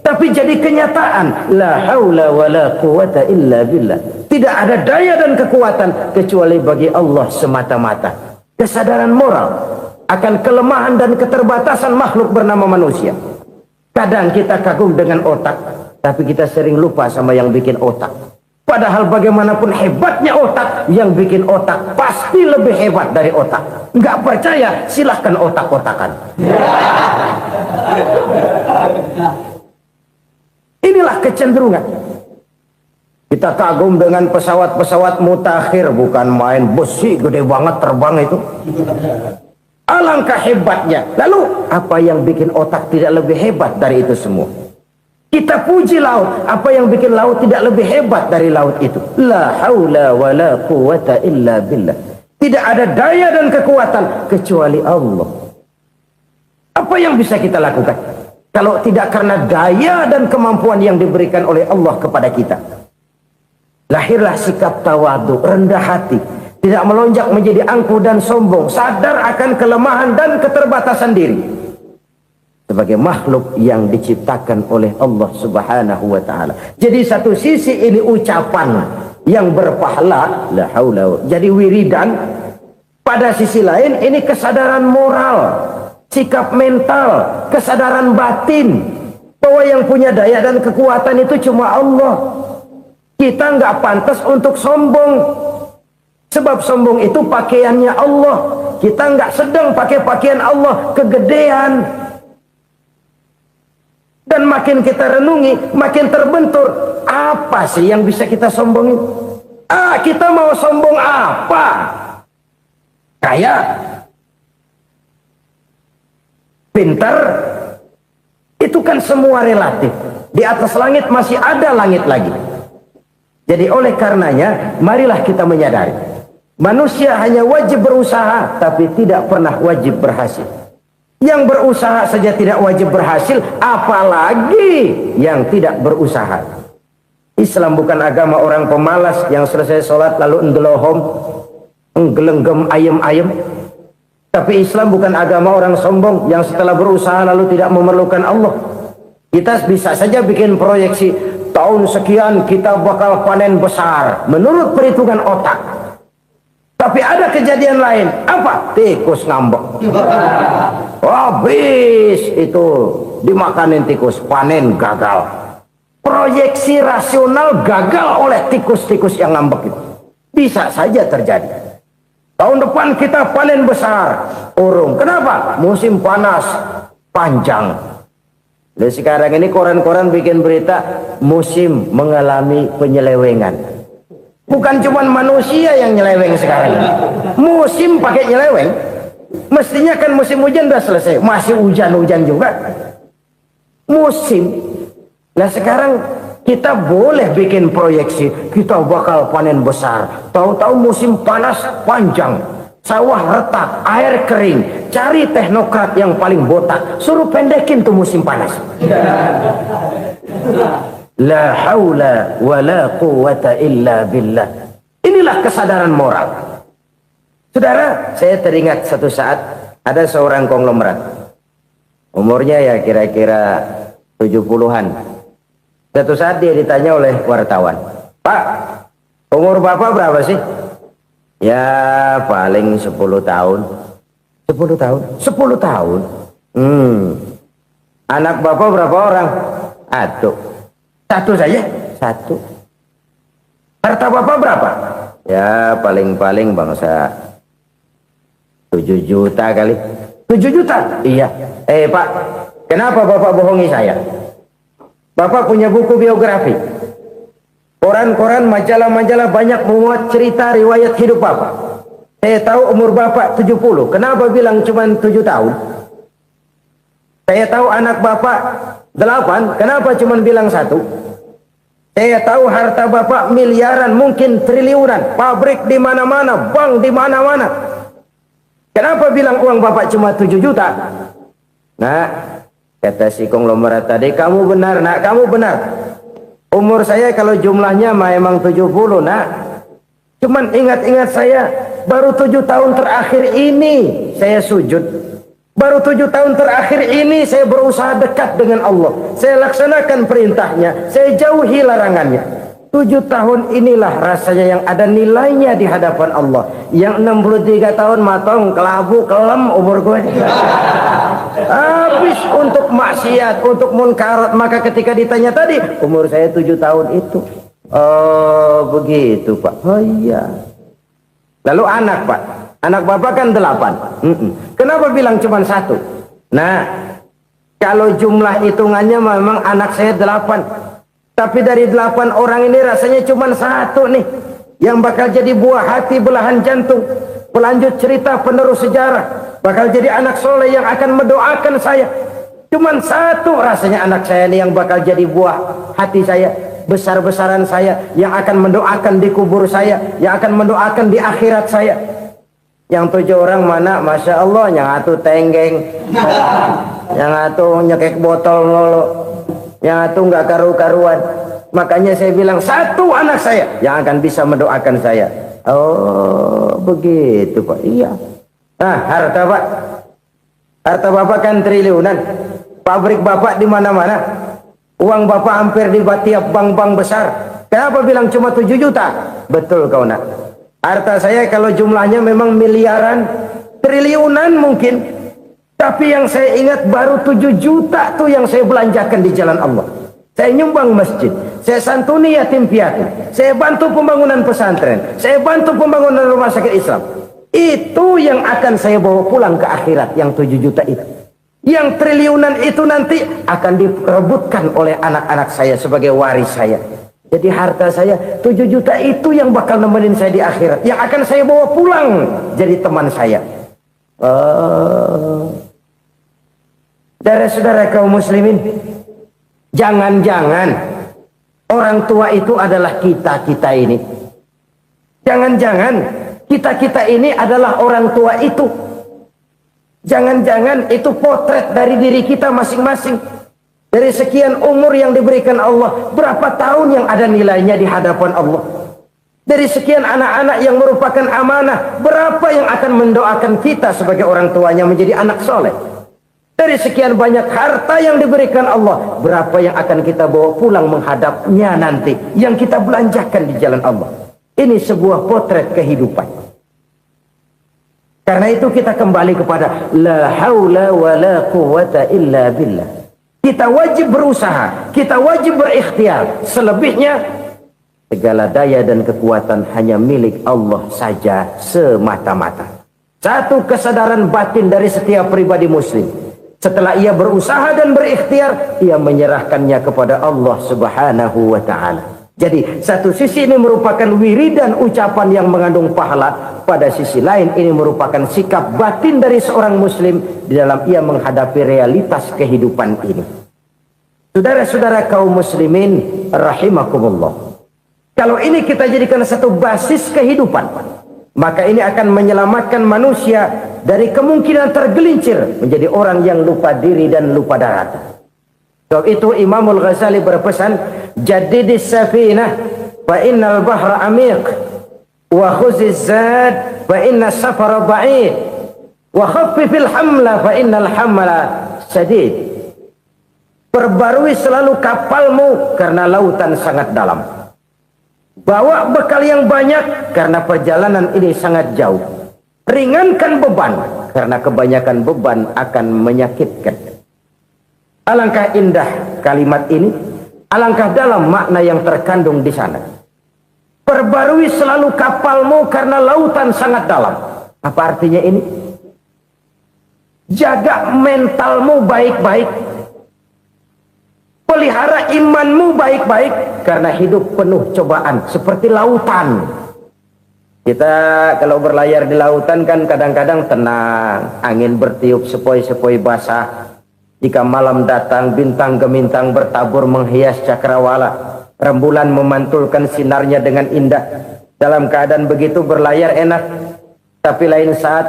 tapi jadi kenyataan. La haula wa la quwwata illa billah. Tidak ada daya dan kekuatan kecuali bagi Allah semata-mata. Kesadaran moral akan kelemahan dan keterbatasan makhluk bernama manusia. Kadang kita kagum dengan otak, tapi kita sering lupa sama yang bikin otak. Padahal bagaimanapun hebatnya otak, yang bikin otak pasti lebih hebat dari otak. Nggak percaya, silahkan otak-otakan. Inilah kecenderungan. Kita kagum dengan pesawat-pesawat mutakhir, bukan main besi gede banget terbang itu. Alangkah hebatnya. Lalu apa yang bikin otak tidak lebih hebat dari itu semua? Kita puji laut. Apa yang bikin laut tidak lebih hebat dari laut itu? La haula wa la quwwata illa billah. Tidak ada daya dan kekuatan kecuali Allah. Apa yang bisa kita lakukan kalau tidak karena daya dan kemampuan yang diberikan oleh Allah kepada kita? Lahirlah sikap tawadu, rendah hati, tidak melonjak menjadi angkuh dan sombong, sadar akan kelemahan dan keterbatasan diri. Sebagai makhluk yang diciptakan oleh Allah Subhanahu wa ta'ala. Jadi satu sisi ini ucapan yang berpahala, la haula, jadi wiridan. Pada sisi lain ini kesadaran moral, sikap mental, kesadaran batin, bahwa yang punya daya dan kekuatan itu cuma Allah. Kita nggak pantas untuk sombong, sebab sombong itu pakaiannya Allah. Kita nggak sedang pakai pakaian Allah, kegedean. Dan makin kita renungi, makin terbentur. Apa sih yang bisa kita sombongin? Kita mau sombong apa? Kaya? Pintar? Itu kan semua relatif. Di atas langit masih ada langit lagi. Jadi oleh karenanya, marilah kita menyadari Manusia hanya wajib berusaha, tapi tidak pernah wajib berhasil. Yang berusaha saja tidak wajib berhasil, apalagi yang tidak berusaha. Islam bukan agama orang pemalas yang selesai sholat lalu endelohom, enggelenggem ayem-ayem. Tapi Islam bukan agama orang sombong yang setelah berusaha lalu tidak memerlukan Allah. Kita bisa saja bikin proyeksi, tahun sekian kita bakal panen besar menurut perhitungan otak. Tapi ada kejadian lain. Apa? Tikus ngambek. Habis itu dimakanin tikus, panen gagal. Proyeksi rasional gagal oleh tikus-tikus yang ngambek itu. Bisa saja terjadi. Tahun depan kita panen besar. Urung. Kenapa? Musim panas panjang. Dan sekarang ini koran-koran bikin berita musim mengalami penyelewengan. Bukan cuma manusia yang nyeleweng sekarang. Musim pakai nyeleweng. Mestinya kan musim hujan udah selesai, masih hujan-hujan juga. Musim. Nah sekarang kita boleh bikin proyeksi, kita bakal panen besar. Tahu-tahu musim panas panjang, sawah retak, air kering. Cari teknokrat yang paling botak, suruh pendekin tuh musim panas. La haula wa la quwata illa billah. Inilah kesadaran moral. Saudara, saya teringat satu saat ada seorang konglomerat. Umurnya ya kira-kira 70-an. Satu saat dia ditanya oleh wartawan, "Pak, umur Bapak berapa sih?" "Ya paling 10 tahun." 10 tahun? 10 tahun? Anak Bapak berapa orang? Satu saja? Satu. Harta Bapak berapa? Ya paling-paling bangsa 7 juta kali. 7 juta? Iya. Pak, kenapa Bapak bohongi saya? Bapak punya buku biografi. Koran-koran, majalah-majalah banyak memuat cerita riwayat hidup Bapak. Saya tahu umur Bapak 70. Kenapa bilang cuma 7 tahun? Saya tahu anak Bapak 8. Kenapa cuma bilang 1? Saya tahu harta Bapak miliaran, mungkin triliunan. Pabrik di mana-mana, bank di mana-mana. Kenapa bilang uang Bapak cuma 7 juta? Nah, kata si konglomerat tadi, kamu benar nak, kamu benar. Umur saya kalau jumlahnya memang 70 nak. Cuman ingat-ingat saya, baru 7 tahun terakhir ini saya sujud. Baru 7 tahun terakhir ini saya berusaha dekat dengan Allah. Saya laksanakan perintahnya, saya jauhi larangannya. 7 tahun inilah rasanya yang ada nilainya di hadapan Allah. Yang 63 tahun matong, kelabu, kelem umur gue. Habis untuk maksiat, untuk munkarat. Maka ketika ditanya tadi, umur saya 7 tahun itu. Oh begitu Pak. Oh iya. Lalu anak Pak. Anak Bapak kan 8. Kenapa bilang cuma 1? Nah, kalau jumlah hitungannya memang anak saya 8. Tapi dari 8 orang ini rasanya cuma 1 nih. Yang bakal jadi buah hati, belahan jantung. Pelanjut cerita, penerus sejarah. Bakal jadi anak soleh yang akan mendoakan saya. Cuma 1 rasanya anak saya ini yang bakal jadi buah hati saya. Besar-besaran saya. Yang akan mendoakan di kubur saya. Yang akan mendoakan di akhirat saya. Yang 7 orang mana? Masya Allah, yang atu tenggeng. Yang atu nyekek botol mulu. Yang atu nggak karu-karuan. Makanya saya bilang 1 anak saya yang akan bisa mendoakan saya. Oh begitu Pak. Iya. Nah harta Pak, harta Bapak kan triliunan. Pabrik Bapak di mana-mana. Uang Bapak hampir di tiap bank-bank besar. Kenapa bilang cuma 7 juta? Betul kau nak. Harta saya kalau jumlahnya memang miliaran, triliunan mungkin. Tapi yang saya ingat baru 7 juta tuh yang saya belanjakan di jalan Allah. Saya nyumbang masjid, saya santuni yatim piatu, saya bantu pembangunan pesantren, saya bantu pembangunan rumah sakit Islam. Itu yang akan saya bawa pulang ke akhirat, yang 7 juta itu. Yang triliunan itu nanti akan diperebutkan oleh anak-anak saya sebagai waris saya. Jadi harta saya 7 juta itu yang bakal nemenin saya di akhirat, yang akan saya bawa pulang jadi teman saya. Saudara-saudara kaum muslimin, jangan-jangan orang tua itu adalah kita ini. Jangan-jangan kita-kita ini adalah orang tua itu. Jangan-jangan itu potret dari diri kita masing-masing. Dari sekian umur yang diberikan Allah, berapa tahun yang ada nilainya di hadapan Allah? Dari sekian anak-anak yang merupakan amanah, berapa yang akan mendoakan kita sebagai orang tuanya menjadi anak soleh? Dari sekian banyak harta yang diberikan Allah, berapa yang akan kita bawa pulang menghadapnya nanti, yang kita belanjakan di jalan Allah? Ini sebuah potret kehidupan. Karena itu kita kembali kepada la haula wa la quwwata illa billah. Kita wajib berusaha, kita wajib berikhtiar. Selebihnya, segala daya dan kekuatan hanya milik Allah saja semata-mata. Satu kesadaran batin dari setiap pribadi muslim. Setelah ia berusaha dan berikhtiar, ia menyerahkannya kepada Allah Subhanahu wa ta'ala. Jadi, satu sisi ini merupakan wiridan ucapan yang mengandung pahala. Pada sisi lain, ini merupakan sikap batin dari seorang muslim di dalam ia menghadapi realitas kehidupan ini. Saudara-saudara kaum muslimin rahimakumullah. Kalau ini kita jadikan satu basis kehidupan, maka ini akan menyelamatkan manusia dari kemungkinan tergelincir menjadi orang yang lupa diri dan lupa darat. Sebab itu Imamul Ghazali berpesan, jadidis safinah fa innal bahra amiq wa khuziz zad fa inna safara ba'id wa khaffifil hamla fa innal hamla sadid. Perbarui selalu kapalmu karena lautan sangat dalam. Bawa bekal yang banyak karena perjalanan ini sangat jauh. Ringankan beban karena kebanyakan beban akan menyakitkan. Alangkah indah kalimat ini, alangkah dalam makna yang terkandung di sana. Perbarui selalu kapalmu karena lautan sangat dalam. Apa artinya ini? Jaga mentalmu baik-baik. Pelihara imanmu baik-baik karena hidup penuh cobaan seperti lautan. Kita kalau berlayar di lautan kan kadang-kadang tenang, angin bertiup sepoi-sepoi basah. Jika malam datang, bintang gemintang bertabur menghias cakrawala. Rembulan memantulkan sinarnya dengan indah. Dalam keadaan begitu berlayar enak. Tapi lain saat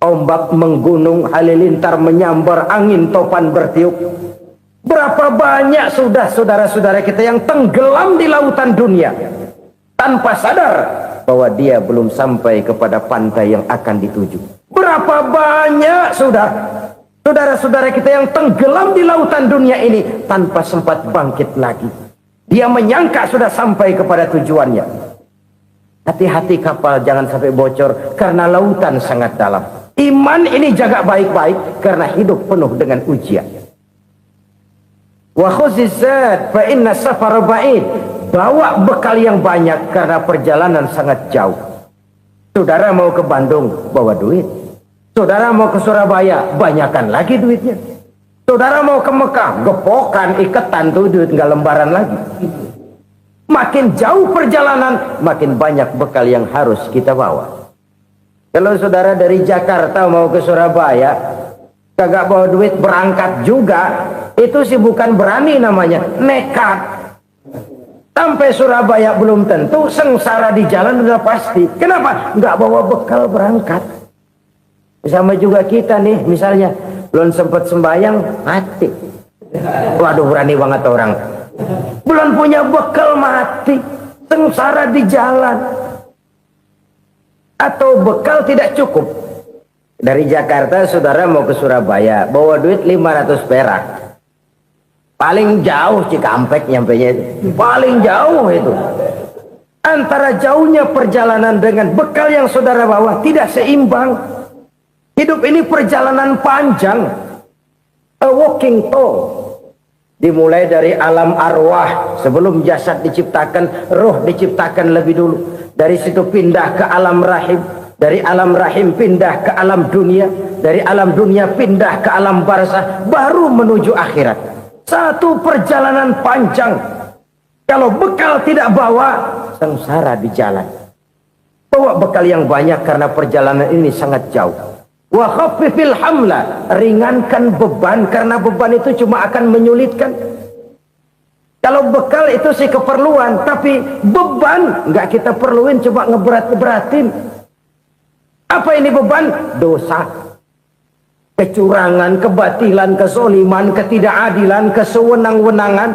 ombak menggunung, halilintar menyambar, angin topan bertiup. Berapa banyak sudah saudara-saudara kita yang tenggelam di lautan dunia tanpa sadar bahwa dia belum sampai kepada pantai yang akan dituju. Berapa banyak sudah saudara-saudara kita yang tenggelam di lautan dunia ini tanpa sempat bangkit lagi. Dia menyangka sudah sampai kepada tujuannya. Hati-hati kapal jangan sampai bocor karena lautan sangat dalam. Iman ini jaga baik-baik karena hidup penuh dengan ujian. Wa khuziz zad fa inna safara ba'id. Bawa bekal yang banyak karena perjalanan sangat jauh. Saudara mau ke Bandung, bawa duit. Saudara mau ke Surabaya, banyakan lagi duitnya. Saudara mau ke Mekah, gepokan, iketan tuh duit nggak lembaran lagi. Makin jauh perjalanan, makin banyak bekal yang harus kita bawa. Kalau saudara dari Jakarta mau ke Surabaya, kagak bawa duit berangkat juga, itu sih bukan berani namanya, nekat. Sampai Surabaya belum tentu, sengsara di jalan udah pasti. Kenapa? Nggak bawa bekal berangkat. Sama juga kita nih, misalnya belum sempat sembahyang, mati. Waduh, berani banget orang. Belum punya bekal, mati. Sengsara di jalan. Atau bekal tidak cukup. Dari Jakarta saudara mau ke Surabaya, bawa duit 500 perak. Paling jauh Cikampek nyampenya itu. Paling jauh itu. Antara jauhnya perjalanan dengan bekal yang saudara bawa tidak seimbang. Hidup ini perjalanan panjang. A walking tour. Dimulai dari alam arwah. Sebelum jasad diciptakan, roh diciptakan lebih dulu. Dari situ pindah ke alam rahim. Dari alam rahim pindah ke alam dunia. Dari alam dunia pindah ke alam barzah. Baru menuju akhirat. Satu perjalanan panjang. Kalau bekal tidak bawa, sengsara di jalan. Bawa bekal yang banyak karena perjalanan ini sangat jauh. Wa khaffifil hamla, ringankan beban karena beban itu cuma akan menyulitkan. Kalau bekal itu sih keperluan, tapi beban nggak kita perluin, coba ngeberat-beratin. Apa ini beban? Dosa. Kecurangan, kebatilan, kezoliman, ketidakadilan, kesewenang-wenangan.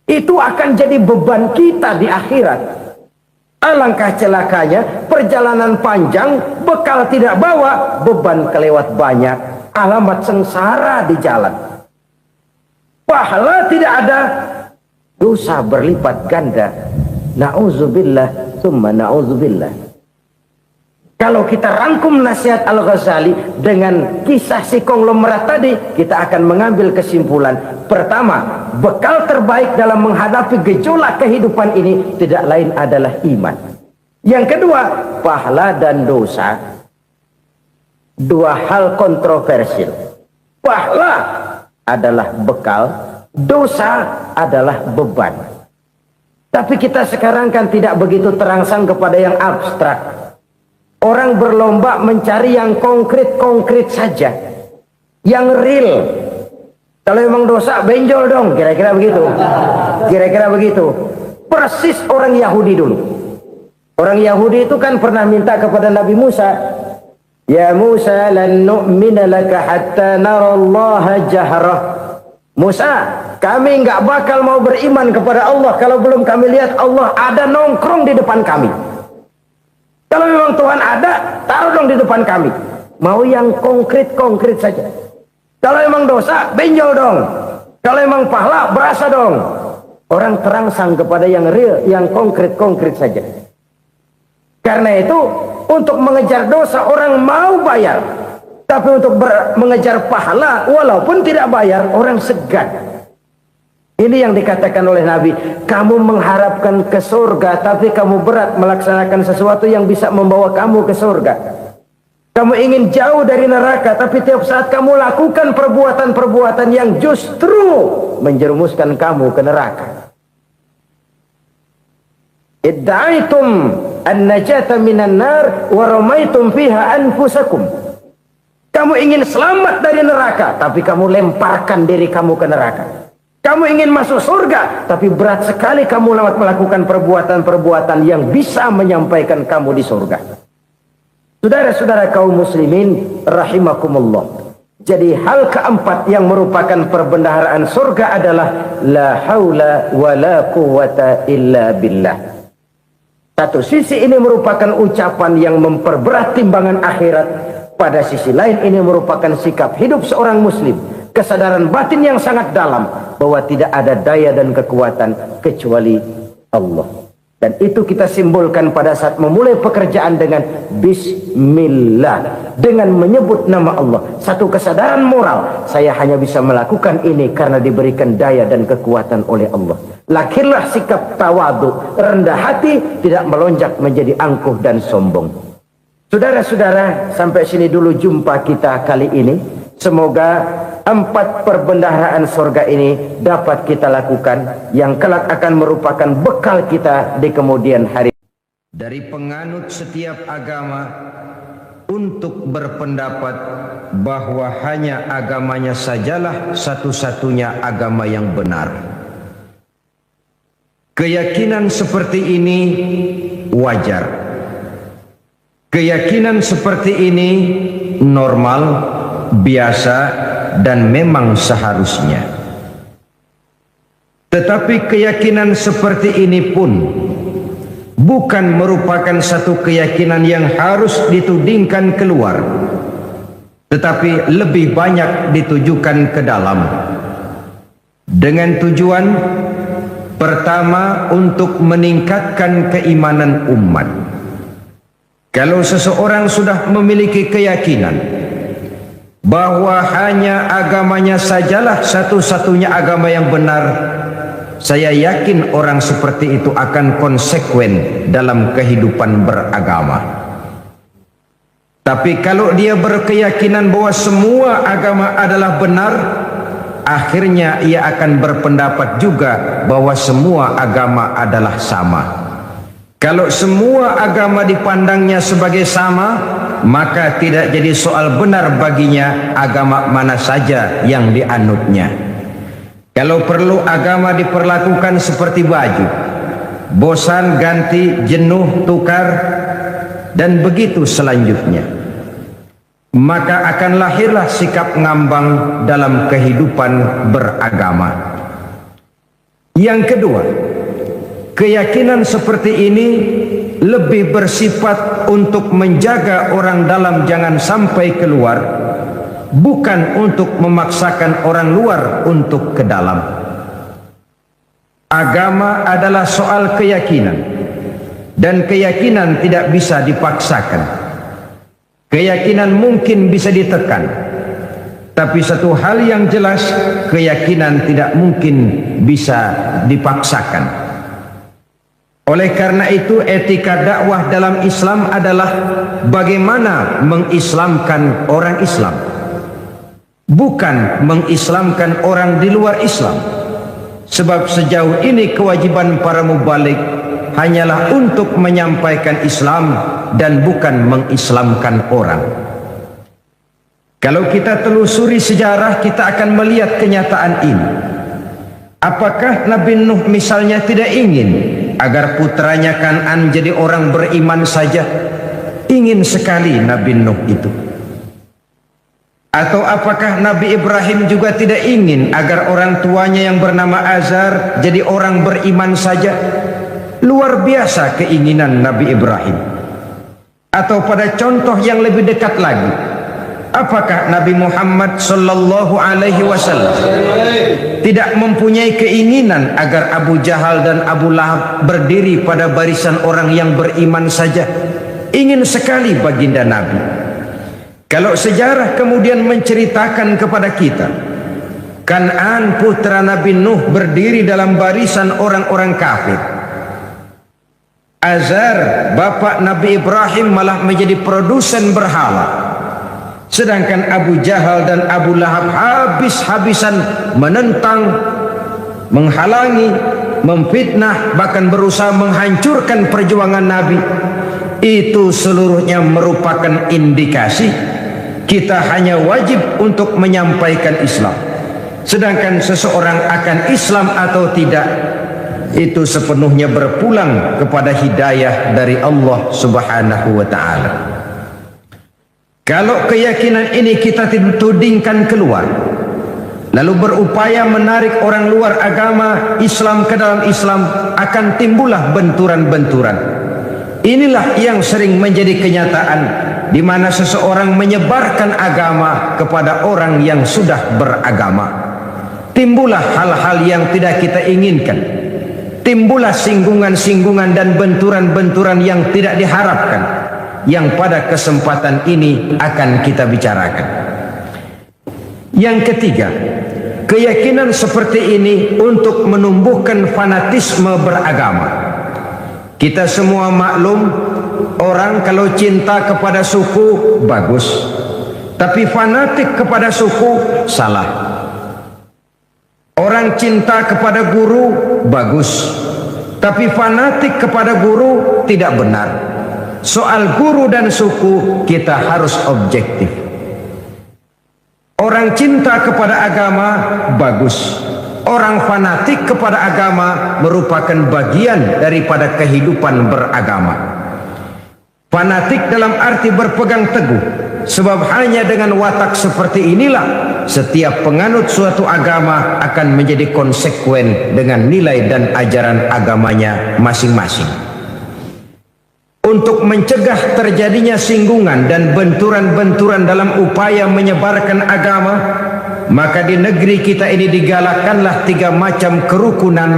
Itu akan jadi beban kita di akhirat. Alangkah celakanya, perjalanan panjang, bekal tidak bawa, beban kelewat banyak, alamat sengsara di jalan. Pahala tidak ada, dosa berlipat ganda. Na'udzubillah, summa na'udzubillah. Kalau kita rangkum nasihat Al-Ghazali dengan kisah si konglomerat tadi, kita akan mengambil kesimpulan. Pertama, bekal terbaik dalam menghadapi gejolak kehidupan ini tidak lain adalah iman. Yang kedua, pahala dan dosa. Dua hal kontroversial. Pahala adalah bekal, dosa adalah beban. Tapi kita sekarang kan tidak begitu terangsang kepada yang abstrak. Orang berlomba mencari yang konkret-konkret saja, yang real. Kalau memang dosa, benjol dong, kira-kira begitu. Kira-kira begitu. Persis orang Yahudi dulu. Orang Yahudi itu kan pernah minta kepada Nabi Musa, "Ya Musa, lan nu'mina laka hatta narallaha jahrah." Musa, kami nggak bakal mau beriman kepada Allah kalau belum kami lihat Allah ada nongkrong di depan kami. Kalau memang Tuhan ada, taruh dong di depan kami. Mau yang konkret-konkret saja. Kalau memang dosa, benjol dong. Kalau memang pahala, berasa dong. Orang terangsang kepada yang real, yang konkret-konkret saja. Karena itu, untuk mengejar dosa, orang mau bayar. Tapi untuk mengejar pahala, walaupun tidak bayar, orang segan. Ini yang dikatakan oleh Nabi, kamu mengharapkan ke surga, tapi kamu berat melaksanakan sesuatu yang bisa membawa kamu ke surga. Kamu ingin jauh dari neraka, tapi tiap saat kamu lakukan perbuatan-perbuatan yang justru menjerumuskan kamu ke neraka. Idda'aitum an-najata minan nar wa ramaitum fiha anfusakum. Kamu ingin selamat dari neraka, tapi kamu lemparkan diri kamu ke neraka. Kamu ingin masuk surga, tapi berat sekali kamu melakukan perbuatan-perbuatan yang bisa menyampaikan kamu di surga. Saudara-saudara kaum muslimin rahimakumullah. Jadi hal keempat yang merupakan perbendaharaan surga adalah la haula wa la quwwata illa billah. Satu sisi ini merupakan ucapan yang memperberat timbangan akhirat. Pada sisi lain ini merupakan sikap hidup seorang muslim. Kesadaran batin yang sangat dalam bahwa tidak ada daya dan kekuatan kecuali Allah. Dan itu kita simbolkan pada saat memulai pekerjaan dengan Bismillah, dengan menyebut nama Allah. Satu kesadaran moral, saya hanya bisa melakukan ini karena diberikan daya dan kekuatan oleh Allah. Lahirlah sikap tawadu, rendah hati, tidak melonjak menjadi angkuh dan sombong. Saudara-saudara, sampai sini dulu jumpa kita kali ini. Semoga 4 perbendaharaan surga ini dapat kita lakukan, yang kelak akan merupakan bekal kita di kemudian hari. Dari penganut setiap agama untuk berpendapat bahwa hanya agamanya sajalah satu-satunya agama yang benar. Keyakinan seperti ini wajar. Keyakinan seperti ini normal, biasa, dan memang seharusnya. Tetapi keyakinan seperti ini pun bukan merupakan satu keyakinan yang harus ditudingkan keluar, tetapi lebih banyak ditujukan ke dalam, dengan tujuan pertama untuk meningkatkan keimanan umat. Kalau seseorang sudah memiliki keyakinan bahwa hanya agamanya sajalah satu-satunya agama yang benar, saya yakin orang seperti itu akan konsekuen dalam kehidupan beragama. Tapi kalau dia berkeyakinan bahwa semua agama adalah benar, akhirnya ia akan berpendapat juga bahwa semua agama adalah sama. Kalau semua agama dipandangnya sebagai sama, maka tidak jadi soal benar baginya agama mana saja yang dianutnya. Kalau perlu agama diperlakukan seperti baju, bosan ganti, jenuh tukar, dan begitu selanjutnya. Maka akan lahirlah sikap ngambang dalam kehidupan beragama. Yang kedua, keyakinan seperti ini lebih bersifat untuk menjaga orang dalam jangan sampai keluar, bukan untuk memaksakan orang luar untuk ke dalam. Agama adalah soal keyakinan, dan keyakinan tidak bisa dipaksakan. Keyakinan mungkin bisa ditekan, tapi satu hal yang jelas, keyakinan tidak mungkin bisa dipaksakan. Oleh karena itu, etika dakwah dalam Islam adalah bagaimana mengislamkan orang Islam, bukan mengislamkan orang di luar Islam. Sebab sejauh ini kewajiban para mubalik hanyalah untuk menyampaikan Islam dan bukan mengislamkan orang. Kalau kita telusuri sejarah, kita akan melihat kenyataan ini. Apakah Nabi Nuh misalnya tidak ingin agar putranya Kan'an jadi orang beriman saja? Ingin sekali Nabi Nuh itu. Atau apakah Nabi Ibrahim juga tidak ingin agar orang tuanya yang bernama Azar jadi orang beriman saja? Luar biasa keinginan Nabi Ibrahim. Atau pada contoh yang lebih dekat lagi, apakah Nabi Muhammad sallallahu alaihi wasallam tidak mempunyai keinginan agar Abu Jahal dan Abu Lahab berdiri pada barisan orang yang beriman saja? Ingin sekali baginda Nabi. Kalau sejarah kemudian menceritakan kepada kita, Kan'an putra Nabi Nuh berdiri dalam barisan orang-orang kafir, Azar bapak Nabi Ibrahim malah menjadi produsen berhala, sedangkan Abu Jahal dan Abu Lahab habis-habisan menentang, menghalangi, memfitnah, bahkan berusaha menghancurkan perjuangan Nabi. Itu seluruhnya merupakan indikasi kita hanya wajib untuk menyampaikan Islam. Sedangkan seseorang akan Islam atau tidak, itu sepenuhnya berpulang kepada hidayah dari Allah Subhanahu wa ta'ala. Kalau keyakinan ini kita tudingkan keluar, lalu berupaya menarik orang luar agama Islam ke dalam Islam, akan timbullah benturan-benturan. Inilah yang sering menjadi kenyataan di mana seseorang menyebarkan agama kepada orang yang sudah beragama. Timbullah hal-hal yang tidak kita inginkan. Timbullah singgungan-singgungan dan benturan-benturan yang tidak diharapkan, yang pada kesempatan ini akan kita bicarakan. Yang ketiga, keyakinan seperti ini untuk menumbuhkan fanatisme beragama. Kita semua maklum, orang kalau cinta kepada suku bagus, tapi fanatik kepada suku salah. Orang cinta kepada guru bagus, tapi fanatik kepada guru tidak benar. Soal guru dan suku kita harus objektif. Orang cinta kepada agama bagus, orang fanatik kepada agama merupakan bagian daripada kehidupan beragama. Fanatik dalam arti berpegang teguh, sebab hanya dengan watak seperti inilah setiap penganut suatu agama akan menjadi konsekuen dengan nilai dan ajaran agamanya masing-masing. Untuk mencegah terjadinya singgungan dan benturan-benturan dalam upaya menyebarkan agama, maka di negeri kita ini digalakkanlah 3 macam kerukunan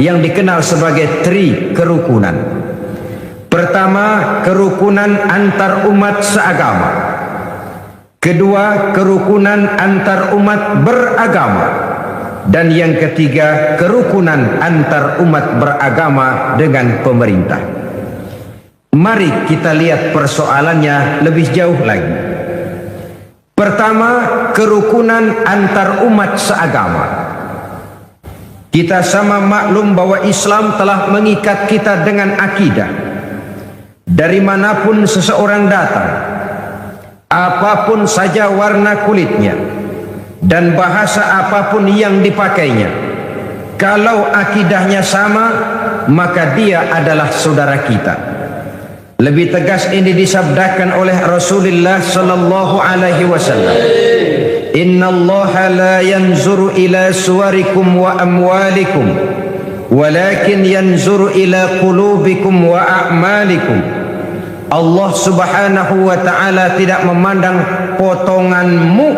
yang dikenal sebagai tri kerukunan. Pertama, kerukunan antar umat seagama. Kedua, kerukunan antar umat beragama. Dan yang ketiga, kerukunan antar umat beragama dengan pemerintah. Mari kita lihat persoalannya lebih jauh lagi. Pertama, kerukunan antar umat seagama. Kita sama maklum bahwa Islam telah mengikat kita dengan akidah. Dari manapun seseorang datang, apapun saja warna kulitnya dan bahasa apapun yang dipakainya, kalau akidahnya sama, maka dia adalah saudara kita. Lebih tegas ini disabdakan oleh Rasulullah sallallahu alaihi wasallam. Innallaha la yanzuru ila suwarikum wa amwalikum, walakin yanzuru ila qulubikum wa a'malikum. Allah subhanahu wa ta'ala tidak memandang potonganmu.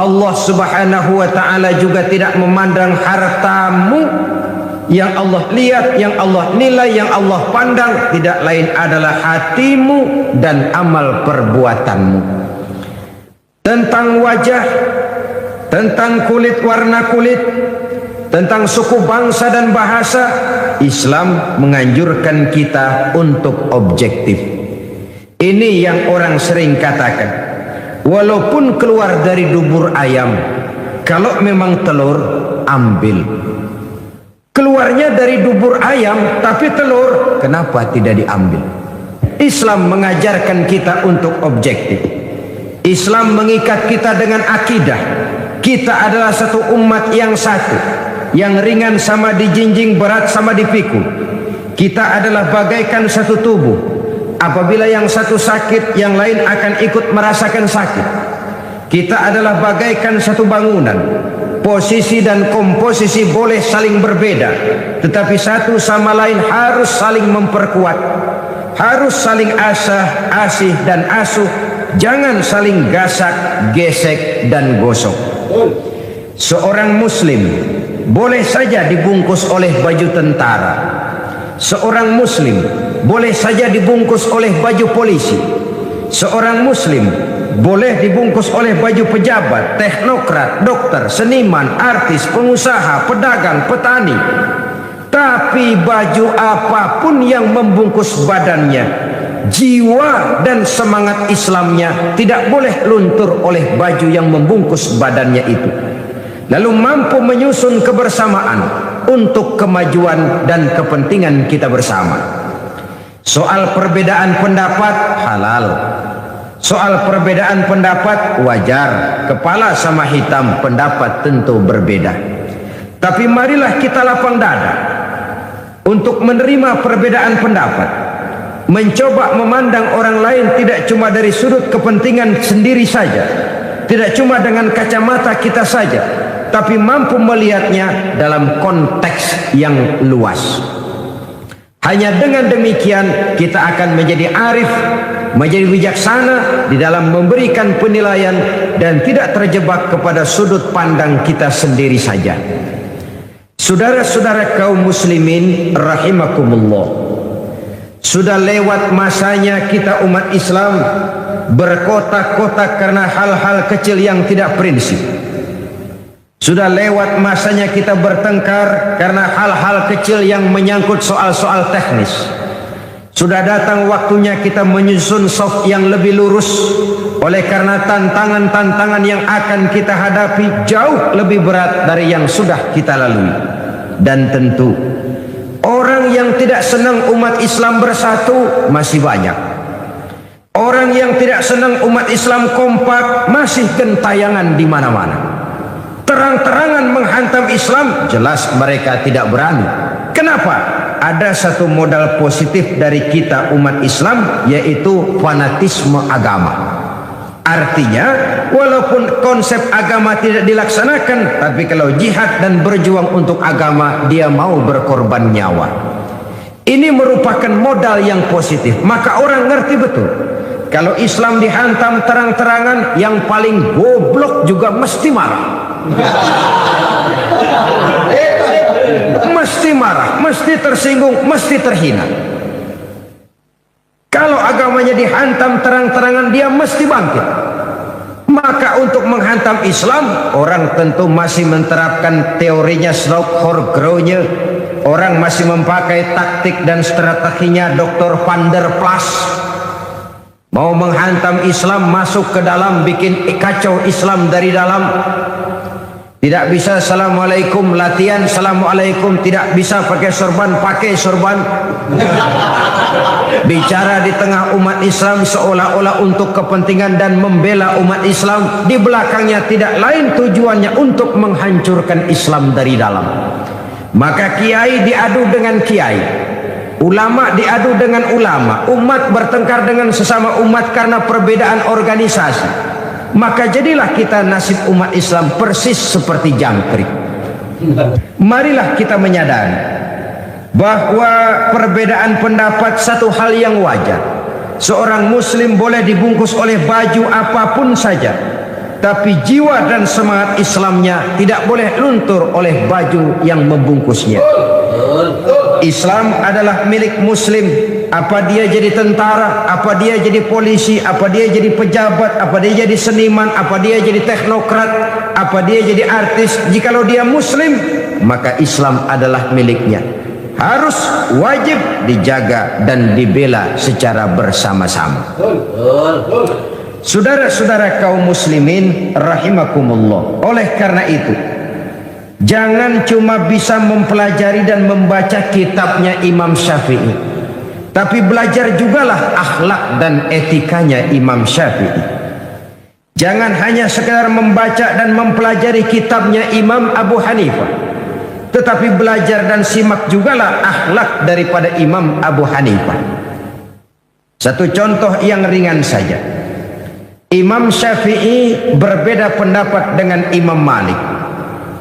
Allah subhanahu wa ta'ala juga tidak memandang hartamu. Yang Allah lihat, yang Allah nilai, yang Allah pandang tidak lain adalah hatimu dan amal perbuatanmu. Tentang wajah, tentang kulit, warna kulit, tentang suku, bangsa dan bahasa, Islam menganjurkan kita untuk objektif. Ini yang orang sering katakan, walaupun keluar dari dubur ayam, kalau memang telur, ambil. Keluarnya dari dubur ayam tapi telur, kenapa tidak diambil? Islam mengajarkan kita untuk objektif. Islam mengikat kita dengan akidah. Kita adalah satu umat yang satu, yang ringan sama dijinjing, berat sama dipikul. Kita adalah bagaikan satu tubuh. Apabila yang satu sakit, yang lain akan ikut merasakan sakit. Kita adalah bagaikan satu bangunan. Posisi dan komposisi boleh saling berbeda, tetapi satu sama lain harus saling memperkuat, harus saling asih dan asuh. Jangan saling gasak, gesek dan gosok. Seorang muslim boleh saja dibungkus oleh baju tentara. Seorang muslim boleh saja dibungkus oleh baju polisi. Seorang muslim boleh dibungkus oleh baju pejabat, teknokrat, dokter, seniman, artis, pengusaha, pedagang, petani. Tapi baju apapun yang membungkus badannya, jiwa dan semangat Islamnya tidak boleh luntur oleh baju yang membungkus badannya itu. Lalu mampu menyusun kebersamaan untuk kemajuan dan kepentingan kita bersama. Soal perbedaan pendapat halal. Soal perbedaan pendapat wajar, kepala sama hitam pendapat tentu berbeda. Tapi marilah kita lapang dada untuk menerima perbedaan pendapat, mencoba memandang orang lain tidak cuma dari sudut kepentingan sendiri saja, tidak cuma dengan kacamata kita saja, tapi mampu melihatnya dalam konteks yang luas. Hanya dengan demikian kita akan menjadi arif, menjadi bijaksana di dalam memberikan penilaian dan tidak terjebak kepada sudut pandang kita sendiri saja. Saudara-saudara kaum muslimin rahimakumullah, sudah lewat masanya kita umat Islam berkotak-kotak karena hal-hal kecil yang tidak prinsip. Sudah lewat masanya kita bertengkar karena hal-hal kecil yang menyangkut soal-soal teknis. Sudah datang waktunya kita menyusun saf yang lebih lurus. Oleh karena tantangan-tantangan yang akan kita hadapi jauh lebih berat dari yang sudah kita lalui. Dan tentu orang yang tidak senang umat Islam bersatu masih banyak. Orang yang tidak senang umat Islam kompak masih gentayangan di mana-mana. Terang-terangan menghantam Islam jelas mereka tidak berani. Kenapa? Ada satu modal positif dari kita umat Islam, yaitu fanatisme agama. Artinya walaupun konsep agama tidak dilaksanakan, tapi kalau jihad dan berjuang untuk agama, dia mau berkorban nyawa. Ini merupakan modal yang positif. Maka orang ngerti betul, kalau Islam dihantam terang-terangan, yang paling goblok juga mesti marah. Mesti marah, mesti tersinggung, mesti terhina. Kalau agamanya dihantam terang-terangan, dia mesti bangkit. Maka untuk menghantam Islam, orang tentu masih menerapkan teorinya Slocum-Horgrove. Orang masih memakai taktik dan strateginya Dr. Van der Plas. Mau menghantam Islam, masuk ke dalam, bikin kacau Islam dari dalam. Tidak bisa assalamualaikum, latihan assalamualaikum. Tidak bisa pakai sorban, pakai sorban. Bicara di tengah umat Islam seolah-olah untuk kepentingan dan membela umat Islam. Di belakangnya tidak lain tujuannya untuk menghancurkan Islam dari dalam. Maka kiai diadu dengan kiai, ulama diadu dengan ulama, umat bertengkar dengan sesama umat karena perbedaan organisasi. Maka jadilah kita nasib umat Islam persis seperti jangkrik. Marilah kita menyadari bahwa perbedaan pendapat satu hal yang wajar. Seorang muslim boleh dibungkus oleh baju apapun saja, tapi jiwa dan semangat Islamnya tidak boleh luntur oleh baju yang membungkusnya. Islam adalah milik muslim. Apa dia jadi tentara, apa dia jadi polisi, apa dia jadi pejabat, apa dia jadi seniman, apa dia jadi teknokrat, apa dia jadi artis, jikalau dia muslim, maka Islam adalah miliknya. Harus wajib dijaga dan dibela secara bersama-sama. Saudara-saudara kaum muslimin rahimakumullah. Oleh karena itu, jangan cuma bisa mempelajari dan membaca kitabnya Imam Syafi'i, tapi belajar jugalah akhlak dan etikanya Imam Syafi'i. Jangan hanya sekedar membaca dan mempelajari kitabnya Imam Abu Hanifah, tetapi belajar dan simak jugalah akhlak daripada Imam Abu Hanifah. Satu contoh yang ringan saja. Imam Syafi'i berbeda pendapat dengan Imam Malik,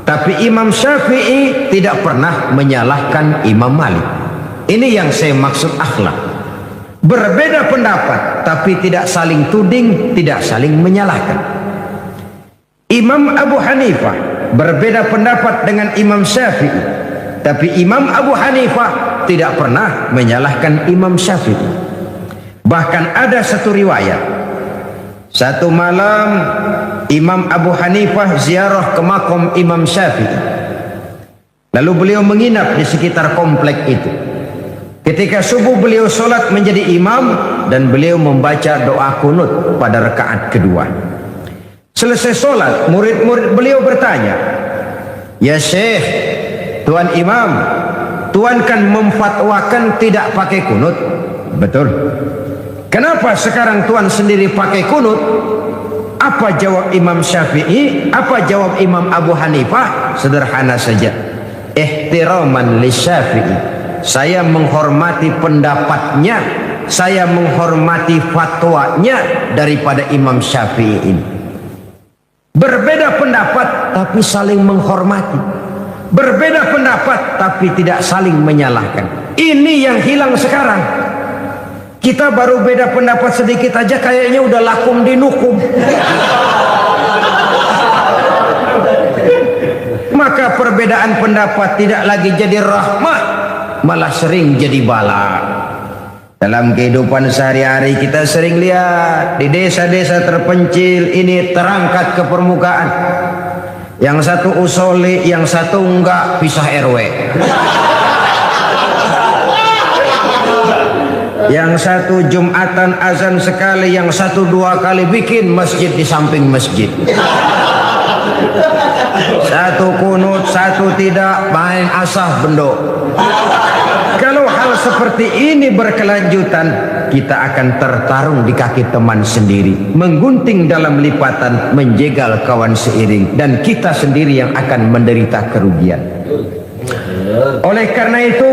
tapi Imam Syafi'i tidak pernah menyalahkan Imam Malik. Ini yang saya maksud akhlak. Berbeda pendapat tapi tidak saling tuding, tidak saling menyalahkan. Imam Abu Hanifah berbeda pendapat dengan Imam Syafi'i, tapi Imam Abu Hanifah tidak pernah menyalahkan Imam Syafi'i. Bahkan ada satu riwayat, satu malam Imam Abu Hanifah ziarah ke makam Imam Syafi'i. Lalu beliau menginap di sekitar komplek itu. Ketika subuh beliau sholat menjadi imam dan beliau membaca doa kunut pada rakaat kedua. Selesai sholat, murid-murid beliau bertanya, "Ya Syekh, Tuan Imam, Tuan kan memfatwakan tidak pakai kunut." "Betul." "Kenapa sekarang Tuan sendiri pakai kunut?" Apa jawab Imam Syafi'i? Apa jawab Imam Abu Hanifah? Sederhana saja. Ihtiraman li Syafi'i. Saya menghormati pendapatnya, saya menghormati fatwanya daripada Imam Syafi'i ini. Berbeda pendapat tapi saling menghormati. Berbeda pendapat tapi tidak saling menyalahkan. Ini yang hilang sekarang. Kita baru beda pendapat sedikit aja kayaknya udah lakum dinukum. Maka perbedaan pendapat tidak lagi jadi rahmat, malah sering jadi bala. Dalam kehidupan sehari-hari kita sering lihat di desa-desa terpencil ini terangkat ke permukaan. Yang satu usoli, yang satu enggak, pisah RW. Yang satu Jumatan azan sekali, yang satu 2 kali bikin masjid di samping masjid. Satu kunut, satu tidak, main asah bendok. Kalau hal seperti ini berkelanjutan, kita akan tertarung di kaki teman sendiri, menggunting dalam lipatan, menjegal kawan seiring, dan kita sendiri yang akan menderita kerugian. Oleh karena itu,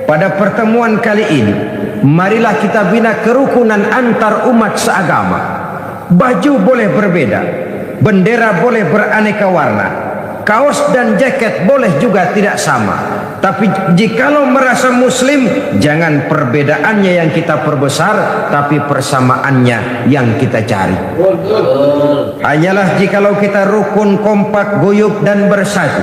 pada pertemuan kali ini, marilah kita bina kerukunan antar umat seagama. Baju boleh berbeda, bendera boleh beraneka warna, kaos dan jaket boleh juga tidak sama. Tapi jikalau merasa muslim, jangan perbedaannya yang kita perbesar, tapi persamaannya yang kita cari. Hanyalah jikalau kita rukun, kompak, guyup dan bersatu,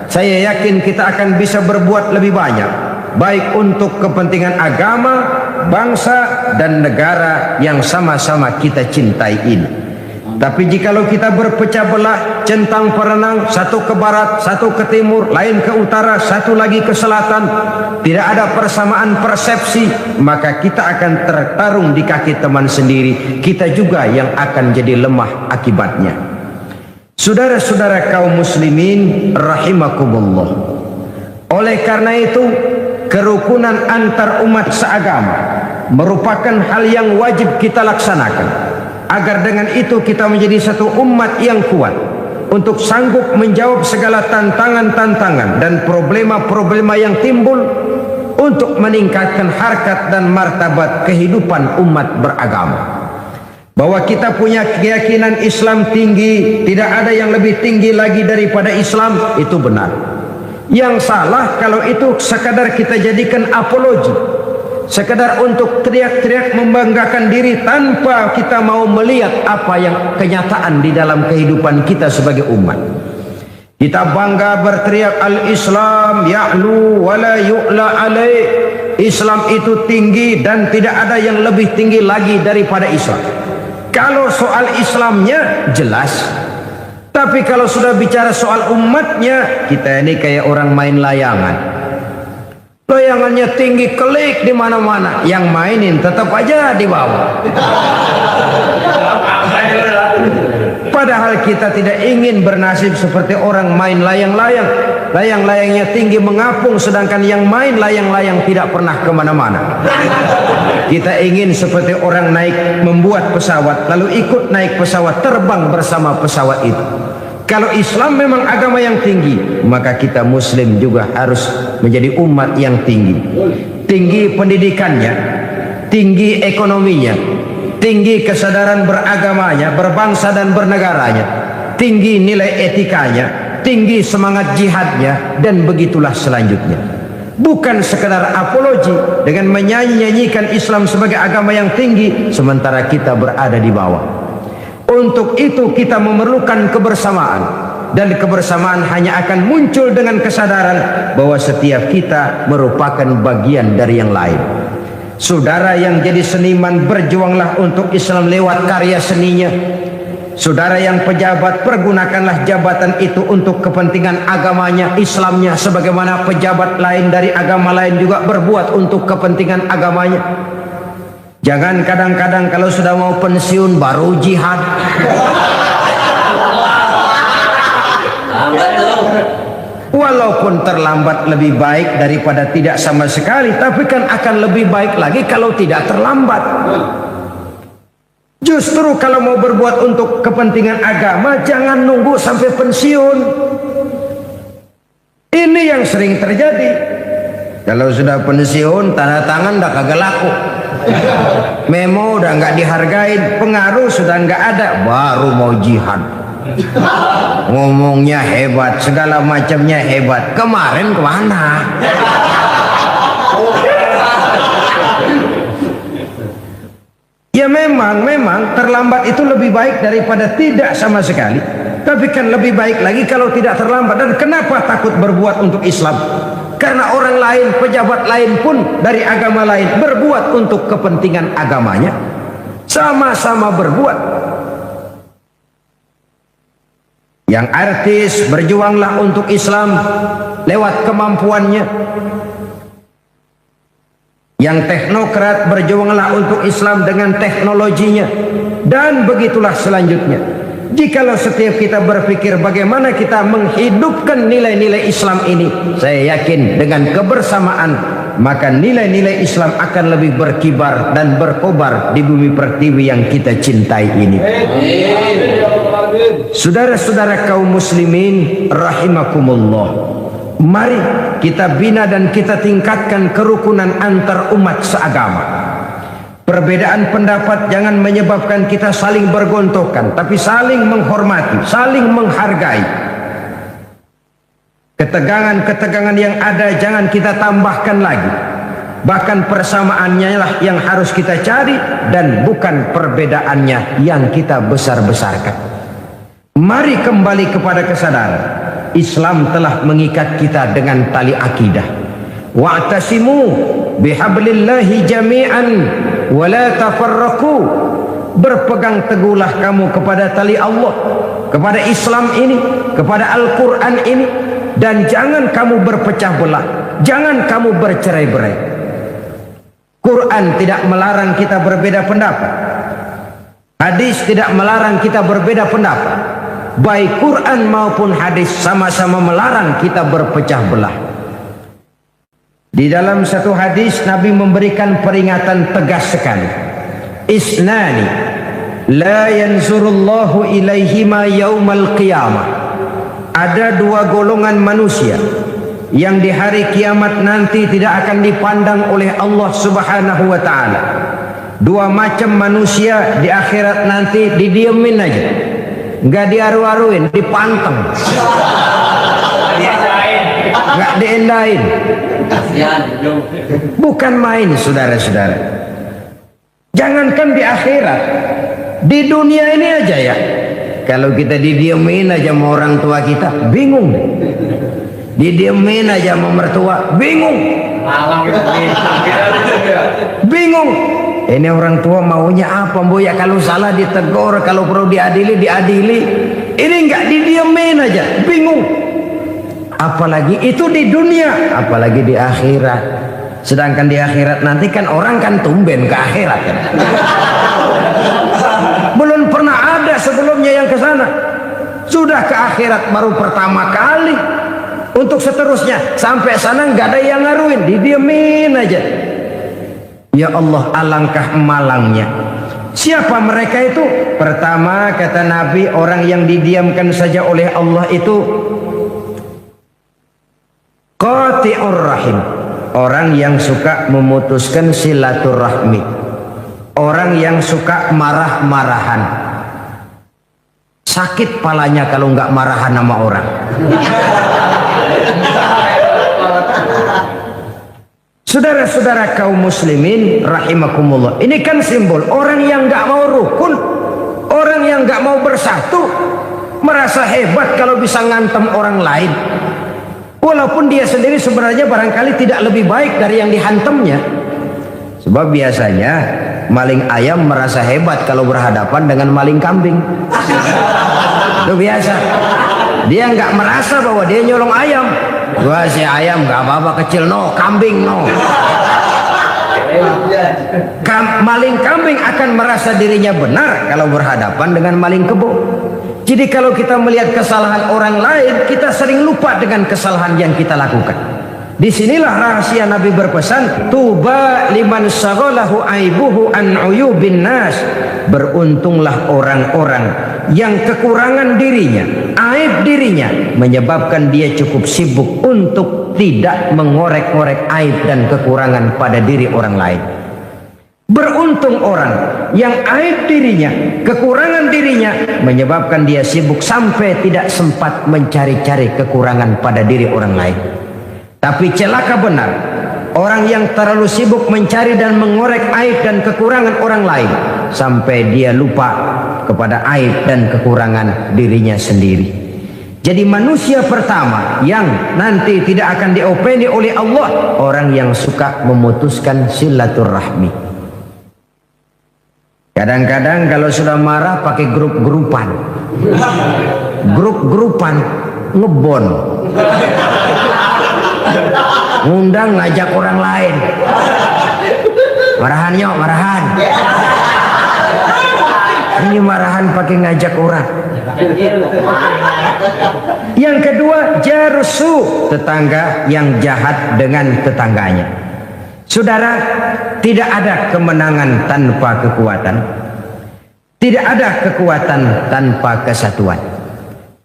saya yakin kita akan bisa berbuat lebih banyak, baik untuk kepentingan agama, bangsa dan negara yang sama-sama kita cintai ini. Tapi jikalau kita berpecah belah, centang perenang, satu ke barat, satu ke timur, lain ke utara, satu lagi ke selatan, tidak ada persamaan persepsi, maka kita akan tertarung di kaki teman sendiri. Kita juga yang akan jadi lemah akibatnya. Saudara-saudara kaum muslimin rahimakumullah. Oleh karena itu, kerukunan antar umat seagama merupakan hal yang wajib kita laksanakan, agar dengan itu kita menjadi satu umat yang kuat untuk sanggup menjawab segala tantangan-tantangan dan problema-problema yang timbul, untuk meningkatkan harkat dan martabat kehidupan umat beragama. Bahwa kita punya keyakinan Islam tinggi, tidak ada yang lebih tinggi lagi daripada Islam, itu benar. Yang salah kalau itu sekadar kita jadikan apologi, sekadar untuk teriak-teriak membanggakan diri tanpa kita mau melihat apa yang kenyataan di dalam kehidupan kita sebagai umat. Kita bangga berteriak al-Islam ya'lu wa la yu'la alaih. Islam itu tinggi dan tidak ada yang lebih tinggi lagi daripada Islam. Kalau soal Islamnya jelas, tapi kalau sudah bicara soal umatnya, kita ini kayak orang main layangan. Layangannya tinggi kelik di mana-mana, yang mainin tetap aja di bawah. Padahal kita tidak ingin bernasib seperti orang main layang-layang. Layang-layangnya tinggi mengapung, sedangkan yang main layang-layang tidak pernah kemana-mana. Kita ingin seperti orang naik membuat pesawat, lalu ikut naik pesawat, terbang bersama pesawat itu. Kalau Islam memang agama yang tinggi, maka kita Muslim juga harus menjadi umat yang tinggi. Tinggi pendidikannya, tinggi ekonominya, tinggi kesadaran beragamanya, berbangsa dan bernegaranya, tinggi nilai etikanya, tinggi semangat jihadnya, dan begitulah selanjutnya. Bukan sekedar apologi dengan menyanyi-nyanyikan Islam sebagai agama yang tinggi, sementara kita berada di bawah. Untuk itu kita memerlukan kebersamaan, dan kebersamaan hanya akan muncul dengan kesadaran bahwa setiap kita merupakan bagian dari yang lain. Saudara yang jadi seniman, berjuanglah untuk Islam lewat karya seninya. Saudara yang pejabat, pergunakanlah jabatan itu untuk kepentingan agamanya, Islamnya, sebagaimana pejabat lain dari agama lain juga berbuat untuk kepentingan agamanya. Jangan kadang-kadang kalau sudah mau pensiun baru jihad. Walaupun terlambat lebih baik daripada tidak sama sekali, tapi kan akan lebih baik lagi kalau tidak terlambat. Justru kalau mau berbuat untuk kepentingan agama, jangan nunggu sampai pensiun. Ini yang sering terjadi. Kalau sudah pensiun, tanda tangan udah kagak laku, memo udah nggak dihargain, pengaruh sudah nggak ada, baru mau jihad. Ngomongnya hebat, segala macamnya hebat. Kemarin kemana? Ya memang terlambat itu lebih baik daripada tidak sama sekali. Tapi kan lebih baik lagi kalau tidak terlambat. Dan kenapa takut berbuat untuk Islam? Karena orang lain, pejabat lain pun dari agama lain berbuat untuk kepentingan agamanya. Sama-sama berbuat. Yang artis berjuanglah untuk Islam lewat kemampuannya. Yang teknokrat berjuanglah untuk Islam dengan teknologinya. Dan begitulah selanjutnya. Jikalau setiap kita berpikir bagaimana kita menghidupkan nilai-nilai Islam ini, saya yakin dengan kebersamaan, maka nilai-nilai Islam akan lebih berkibar dan berkobar di bumi pertiwi yang kita cintai ini. Saudara-saudara kaum muslimin rahimakumullah, mari kita bina dan kita tingkatkan kerukunan antar umat seagama. Perbedaan pendapat jangan menyebabkan kita saling bergontokan, tapi saling menghormati, saling menghargai. Ketegangan-ketegangan yang ada jangan kita tambahkan lagi. Bahkan persamaannya lah yang harus kita cari, dan bukan perbedaannya yang kita besar-besarkan. Mari kembali kepada kesadaran Islam telah mengikat kita dengan tali akidah. Wa'tasimu bihablillahi jami'an wa la tafarraqu. Berpegang teguhlah kamu kepada tali Allah, kepada Islam ini, kepada Al-Quran ini, dan jangan kamu berpecah belah, jangan kamu bercerai-berai. Quran tidak melarang kita berbeda pendapat, hadis tidak melarang kita berbeda pendapat. Baik Quran maupun hadis sama-sama melarang kita berpecah belah. Di dalam satu hadis Nabi memberikan peringatan tegas sekali. Isnani la yanzurullahu ilaihima yaumal qiyamah. Ada dua golongan manusia yang di hari kiamat nanti tidak akan dipandang oleh Allah Subhanahu wa taala. Dua macam manusia di akhirat nanti didiemin aja, nggak diaru-aruin, dipanteng, nggak diendain. Bukan main, saudara-saudara. Jangankan di akhirat, di dunia ini aja ya, kalau kita didiemin aja sama orang tua kita, bingung. Didiemin aja sama mertua, bingung. Bingung. Ini orang tua maunya apa, Bu? Ya kalau salah ditegur, kalau perlu diadili, diadili. Ini nggak didiemin aja, bingung. Apalagi itu di dunia, apalagi di akhirat. Sedangkan di akhirat nanti kan orang kan tumben ke akhirat kan. Belum pernah ada sebelumnya yang ke sana. Sudah ke akhirat baru pertama kali. Untuk seterusnya sampai sana nggak ada yang ngaruin, didiemin aja. Ya Allah, alangkah malangnya. Siapa mereka itu? Pertama kata Nabi, orang yang didiamkan saja oleh Allah itu qati'ur rahim, orang yang suka memutuskan silaturahmi, orang yang suka marah-marahan. Sakit palanya kalau nggak marahan sama orang. Saudara-saudara kaum muslimin rahimakumullah, ini kan simbol orang yang nggak mau rukun, orang yang nggak mau bersatu, merasa hebat kalau bisa ngantem orang lain, walaupun dia sendiri sebenarnya barangkali tidak lebih baik dari yang dihantamnya. Sebab biasanya maling ayam merasa hebat kalau berhadapan dengan maling kambing. Itu biasa. Dia nggak merasa bahwa dia nyolong ayam. Gua si ayam nggak apa-apa, kecil, no, kambing no. Maling kambing akan merasa dirinya benar kalau berhadapan dengan maling kebo. Jadi kalau kita melihat kesalahan orang lain, kita sering lupa dengan kesalahan yang kita lakukan. Disinilah rahasia Nabi berpesan, tuba liman saghalahu aibuhu an uyubin nas. Beruntunglah orang-orang yang kekurangan dirinya, aib dirinya, menyebabkan dia cukup sibuk untuk tidak mengorek-ngorek aib dan kekurangan pada diri orang lain. Beruntung orang yang aib dirinya, kekurangan dirinya, menyebabkan dia sibuk sampai tidak sempat mencari-cari kekurangan pada diri orang lain. Tapi celaka benar orang yang terlalu sibuk mencari dan mengorek aib dan kekurangan orang lain sampai dia lupa kepada aib dan kekurangan dirinya sendiri. Jadi manusia pertama yang nanti tidak akan diopeni oleh Allah, orang yang suka memutuskan silaturahmi. Kadang-kadang kalau sudah marah pakai grup-grupan, grup-grupan ngebon, ngundang ngajak orang lain, marahan yuk, marahan. Ini marahan pakai ngajak orang. Yang kedua, jarusu, tetangga yang jahat dengan tetangganya. Saudara, tidak ada kemenangan tanpa kekuatan. Tidak ada kekuatan tanpa kesatuan.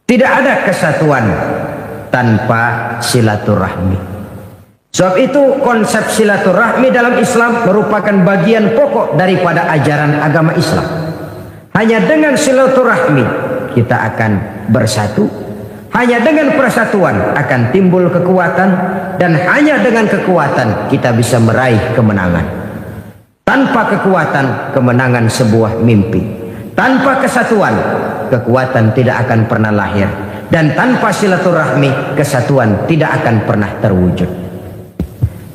Tidak ada kesatuan tanpa silaturahmi. Sebab itu konsep silaturahmi dalam Islam merupakan bagian pokok daripada ajaran agama Islam. Hanya dengan silaturahmi kita akan bersatu. Hanya dengan persatuan akan timbul kekuatan, dan hanya dengan kekuatan kita bisa meraih kemenangan. Tanpa kekuatan, kemenangan sebuah mimpi. Tanpa kesatuan, kekuatan tidak akan pernah lahir. Dan tanpa silaturahmi, kesatuan tidak akan pernah terwujud.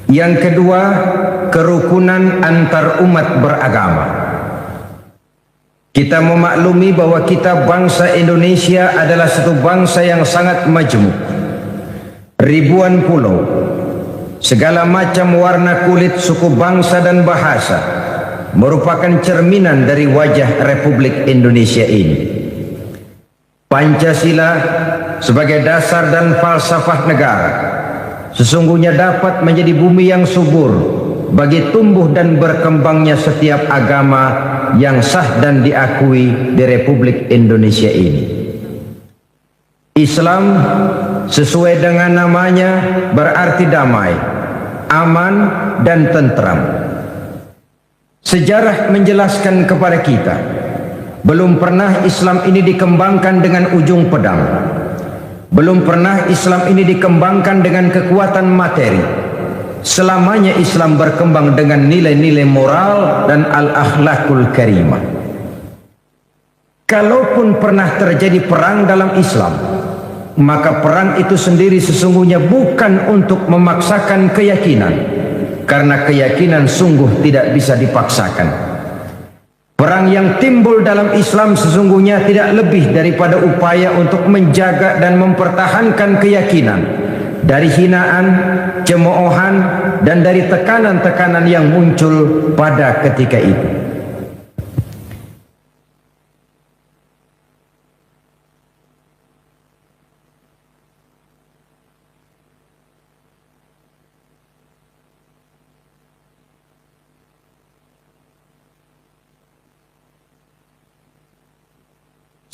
Yang kedua, kerukunan antar umat beragama. Kita memaklumi bahwa kita bangsa Indonesia adalah satu bangsa yang sangat majmuk. Ribuan pulau, segala macam warna kulit, suku bangsa dan bahasa merupakan cerminan dari wajah Republik Indonesia ini. Pancasila sebagai dasar dan falsafah negara sesungguhnya dapat menjadi bumi yang subur bagi tumbuh dan berkembangnya setiap agama yang sah dan diakui di Republik Indonesia ini. Islam sesuai dengan namanya berarti damai, aman dan tentram. Sejarah menjelaskan kepada kita, belum pernah Islam ini dikembangkan dengan ujung pedang. Belum pernah Islam ini dikembangkan dengan kekuatan materi. Selamanya Islam berkembang dengan nilai-nilai moral dan al-akhlakul karimah. Kalaupun pernah terjadi perang dalam Islam, maka perang itu sendiri sesungguhnya bukan untuk memaksakan keyakinan, karena keyakinan sungguh tidak bisa dipaksakan. Perang yang timbul dalam Islam sesungguhnya tidak lebih daripada upaya untuk menjaga dan mempertahankan keyakinan dari hinaan, cemoohan, dan dari tekanan-tekanan yang muncul pada ketika itu.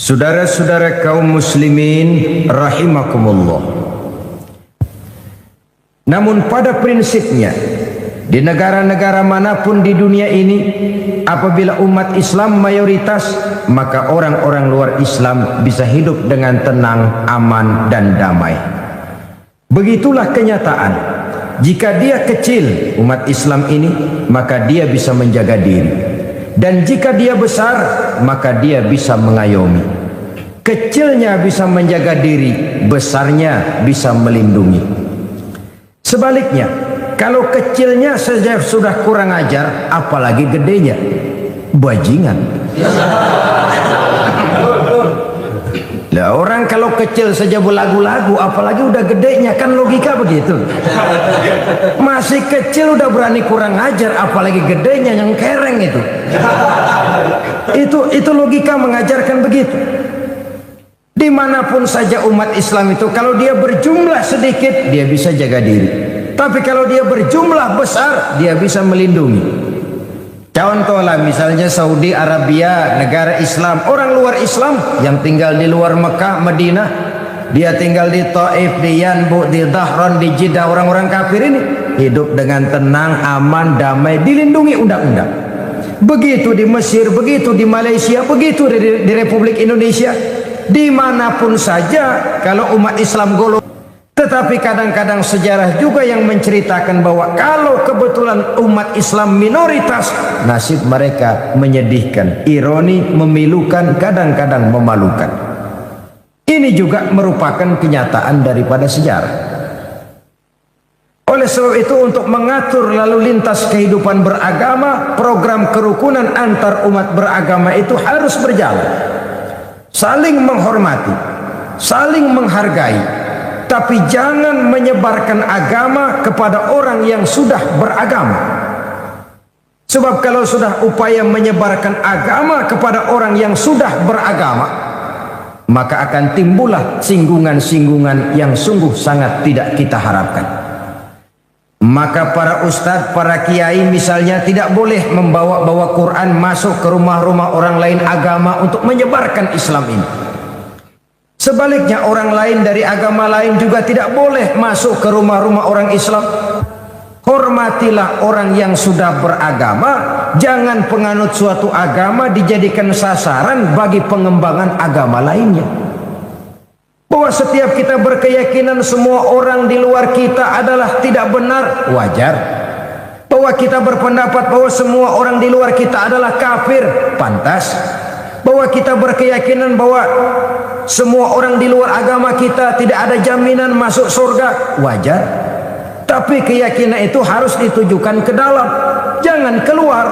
Saudara-saudara kaum muslimin rahimakumullah. Namun pada prinsipnya, di negara-negara manapun di dunia ini, apabila umat Islam mayoritas, maka orang-orang luar Islam bisa hidup dengan tenang, aman dan damai. Begitulah kenyataan. Jika dia kecil, umat Islam ini, maka dia bisa menjaga diri. Dan jika dia besar, maka dia bisa mengayomi. Kecilnya bisa menjaga diri, besarnya bisa melindungi. Sebaliknya, kalau kecilnya saja sudah kurang ajar, apalagi gedenya, bajingan. Lah orang kalau kecil saja belagu-lagu, apalagi udah gedenya, kan logika begitu. Masih kecil udah berani kurang ajar, apalagi gedenya yang kereng itu. Itu logika mengajarkan begitu. Dimanapun saja umat Islam itu, kalau dia berjumlah sedikit, dia bisa jaga diri. Tapi kalau dia berjumlah besar, dia bisa melindungi. Contohlah misalnya Saudi Arabia, negara Islam, orang luar Islam yang tinggal di luar Mekah, Madinah, dia tinggal di Taif, di Yanbu, di Dhahran, di Jeddah, orang-orang kafir ini hidup dengan tenang, aman, damai, dilindungi undang-undang. Begitu di Mesir, begitu di Malaysia, begitu di Republik Indonesia, dimanapun saja kalau umat Islam golong. Tetapi kadang-kadang sejarah juga yang menceritakan bahwa kalau kebetulan umat Islam minoritas, nasib mereka menyedihkan, ironi, memilukan, kadang-kadang memalukan. Ini juga merupakan kenyataan daripada sejarah. Oleh sebab itu, untuk mengatur lalu lintas kehidupan beragama, program kerukunan antar umat beragama itu harus berjalan. Saling menghormati, saling menghargai. Tapi jangan menyebarkan agama kepada orang yang sudah beragama. Sebab kalau sudah upaya menyebarkan agama kepada orang yang sudah beragama, maka akan timbullah singgungan-singgungan yang sungguh sangat tidak kita harapkan. Maka para ustadz, para kiai misalnya tidak boleh membawa-bawa Quran masuk ke rumah-rumah orang lain agama untuk menyebarkan Islam ini. Sebaliknya orang lain dari agama lain juga tidak boleh masuk ke rumah-rumah orang Islam. Hormatilah orang yang sudah beragama. Jangan penganut suatu agama dijadikan sasaran bagi pengembangan agama lainnya. Bahwa setiap kita berkeyakinan semua orang di luar kita adalah tidak benar, wajar. Bahwa kita berpendapat bahwa semua orang di luar kita adalah kafir, pantas. Bahwa kita berkeyakinan bahwa semua orang di luar agama kita tidak ada jaminan masuk surga, wajar. Tapi keyakinan itu harus ditujukan ke dalam, jangan keluar.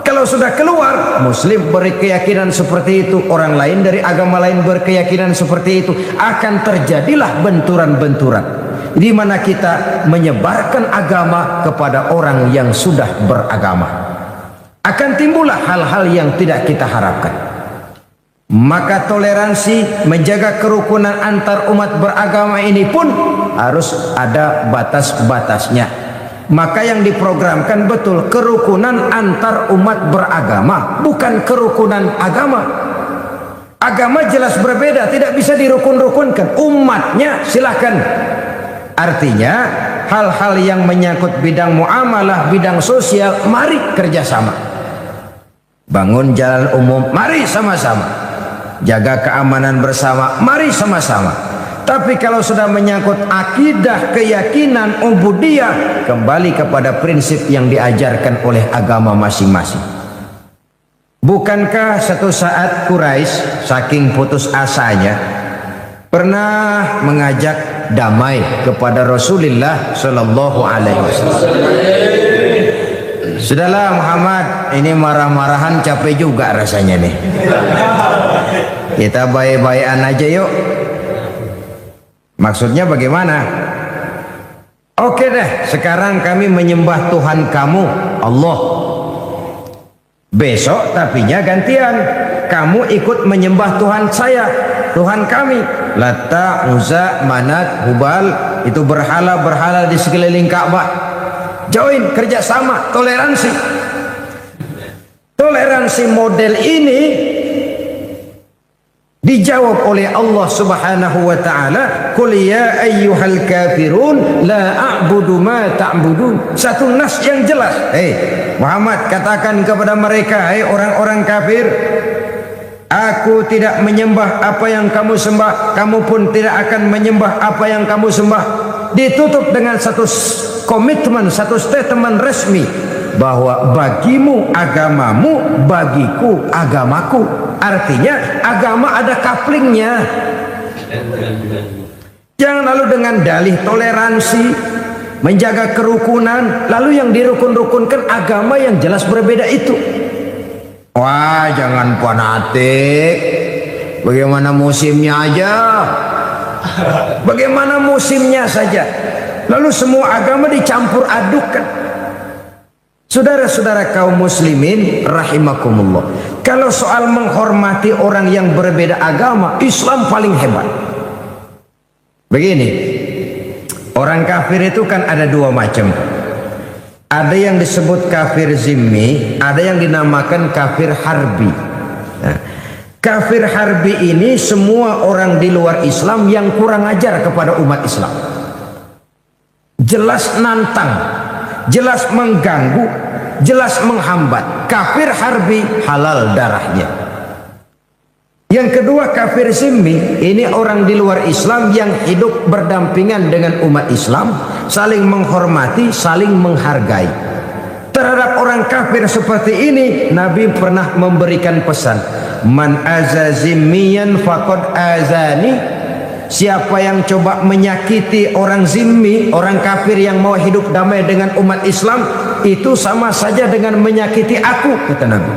Kalau sudah keluar, muslim berkeyakinan seperti itu, orang lain dari agama lain berkeyakinan seperti itu, akan terjadilah benturan-benturan di mana kita menyebarkan agama kepada orang yang sudah beragama. Akan timbullah hal-hal yang tidak kita harapkan. Maka toleransi, menjaga kerukunan antar umat beragama ini pun harus ada batas-batasnya. Maka yang diprogramkan betul kerukunan antar umat beragama, bukan kerukunan agama. Agama jelas berbeda, tidak bisa dirukun-rukunkan. Umatnya silahkan. Artinya hal-hal yang menyangkut bidang muamalah, bidang sosial, mari kerjasama. Bangun jalan umum, mari sama-sama. Jaga keamanan bersama, mari sama-sama. Tapi kalau sudah menyangkut akidah, keyakinan, ubudiyah, kembali kepada prinsip yang diajarkan oleh agama masing-masing. Bukankah satu saat Quraisy saking putus asanya pernah mengajak damai kepada Rasulullah Shallallahu Alaihi Wasallam? Sudahlah Muhammad, ini marah-marahan capek juga rasanya nih. Kita baik-baikan aja yuk. Maksudnya bagaimana? Oke deh, sekarang kami menyembah Tuhan kamu, Allah. Besok tapinya gantian, kamu ikut menyembah Tuhan saya, Tuhan kami. Lata, Uzza, Manat, Hubal, itu berhala-berhala di sekeliling Ka'bah. Join, kerjasama, toleransi. Toleransi model ini dijawab oleh Allah Subhanahu wa taala, "Qul ya ayyuhal kafirun la a'budu ma ta'budun." Satu nas yang jelas. Muhammad, katakan kepada mereka, orang-orang kafir, aku tidak menyembah apa yang kamu sembah, kamu pun tidak akan menyembah apa yang kamu sembah. Ditutup dengan satu komitmen, satu statement resmi bahwa bagimu agamamu, bagiku agamaku. Artinya agama ada couplingnya. Jangan lalu dengan dalih toleransi, menjaga kerukunan, lalu yang dirukun-rukunkan agama yang jelas berbeda itu. Wah, jangan fanatik. Bagaimana musimnya aja. Bagaimana musimnya saja. Lalu semua agama dicampur adukkan. Saudara-saudara kaum muslimin rahimakumullah, kalau soal menghormati orang yang berbeda agama, Islam paling hebat. Begini, orang kafir itu kan ada dua macam. Ada yang disebut kafir zimmi, ada yang dinamakan kafir harbi. Nah, kafir harbi ini semua orang di luar Islam yang kurang ajar kepada umat Islam. Jelas nantang, jelas mengganggu, jelas menghambat. Kafir harbi, halal darahnya. Yang kedua kafir zimmi, ini orang di luar Islam yang hidup berdampingan dengan umat Islam, saling menghormati, saling menghargai. Terhadap orang kafir seperti ini, Nabi pernah memberikan pesan, man aza zimmiyan faqad azani. Siapa yang coba menyakiti orang zimmi, orang kafir yang mau hidup damai dengan umat Islam, itu sama saja dengan menyakiti aku, kata Nabi.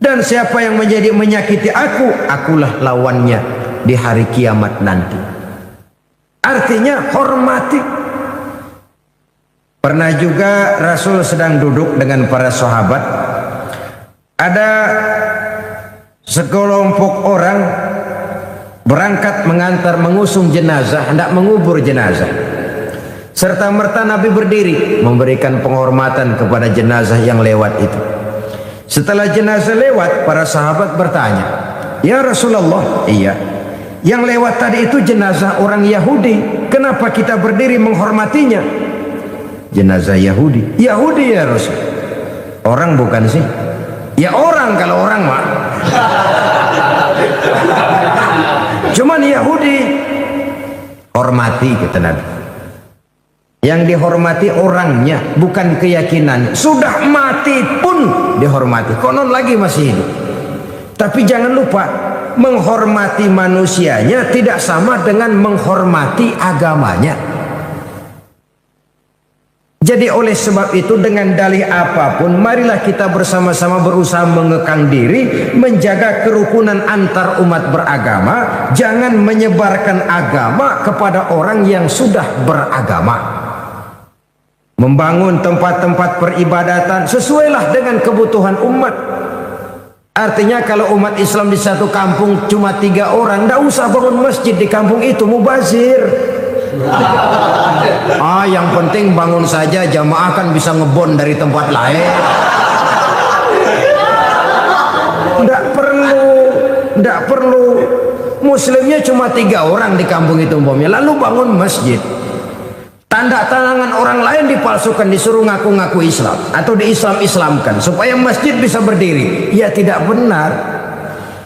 Dan siapa yang menjadi menyakiti aku, akulah lawannya di hari kiamat nanti. Artinya hormati. Pernah juga Rasul sedang duduk dengan para sahabat. Ada sekelompok orang berangkat mengantar mengusung jenazah, hendak mengubur jenazah. Serta merta Nabi berdiri memberikan penghormatan kepada jenazah yang lewat itu. Setelah jenazah lewat, para sahabat bertanya, "Ya Rasulullah, iya, yang lewat tadi itu jenazah orang Yahudi, kenapa kita berdiri menghormatinya?" Jenazah Yahudi. Yahudi ya Rasul. Orang bukan sih? Ya orang, kalau orang mah. Cuman Yahudi. Hormati, kata Nabi. Yang dihormati orangnya, bukan keyakinan. Sudah mati pun dihormati. Konon lagi masih hidup. Tapi jangan lupa, menghormati manusianya tidak sama dengan menghormati agamanya. Jadi oleh sebab itu, dengan dalih apapun, marilah kita bersama-sama berusaha mengekang diri, menjaga kerukunan antar umat beragama. Jangan menyebarkan agama kepada orang yang sudah beragama. Membangun tempat-tempat peribadatan sesuailah dengan kebutuhan umat. Artinya kalau umat Islam di satu kampung cuma 3 orang, tidak usah bangun masjid di kampung itu, mubazir. Yang penting bangun saja, jamaah kan bisa ngebon dari tempat lain. Tidak perlu muslimnya cuma 3 orang di kampung itu umpamanya, lalu bangun masjid. Tanda tangan orang lain dipalsukan, disuruh ngaku-ngaku Islam atau diislam-islamkan supaya masjid bisa berdiri. Ya tidak benar.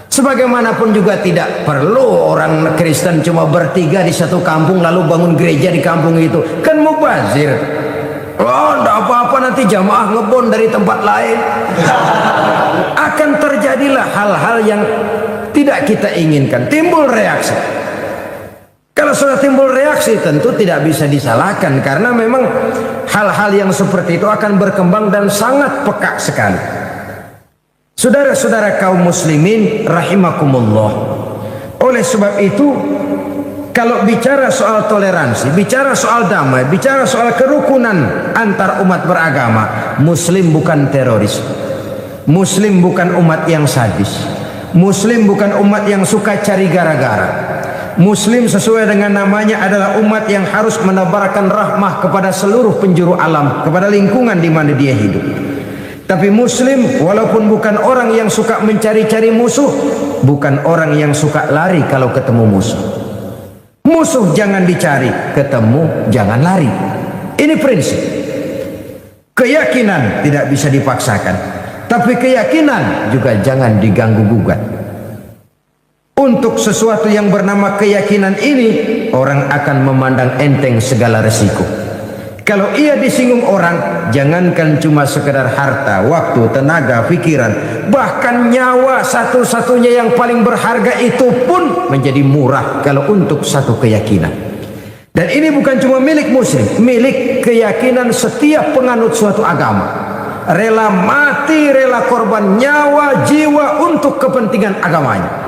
Sebagaimanapun juga tidak perlu orang Kristen cuma bertiga di satu kampung lalu bangun gereja di kampung itu. Kan mubazir. Oh, enggak apa-apa, nanti jamaah ngebon dari tempat lain. Akan terjadilah hal-hal yang tidak kita inginkan. Timbul reaksi. Kalau sudah timbul reaksi tentu tidak bisa disalahkan, karena memang hal-hal yang seperti itu akan berkembang dan sangat peka sekali. Saudara-saudara kaum muslimin rahimakumullah. Oleh sebab itu, kalau bicara soal toleransi, bicara soal damai, bicara soal kerukunan antar umat beragama, muslim bukan teroris. Muslim bukan umat yang sadis. Muslim bukan umat yang suka cari gara-gara. Muslim sesuai dengan namanya adalah umat yang harus menebarkan rahmah kepada seluruh penjuru alam, kepada lingkungan di mana dia hidup. Tapi muslim walaupun bukan orang yang suka mencari-cari musuh, bukan orang yang suka lari kalau ketemu musuh. Musuh jangan dicari, ketemu jangan lari. Ini prinsip. Keyakinan tidak bisa dipaksakan, tapi keyakinan juga jangan diganggu-gugat. Untuk sesuatu yang bernama keyakinan ini, orang akan memandang enteng segala resiko. Kalau ia disinggung orang, jangankan cuma sekedar harta, waktu, tenaga, pikiran, bahkan nyawa satu-satunya yang paling berharga itu pun menjadi murah kalau untuk satu keyakinan. Dan ini bukan cuma milik muslim, milik keyakinan setiap penganut suatu agama. Rela mati, rela korban nyawa, jiwa untuk kepentingan agamanya.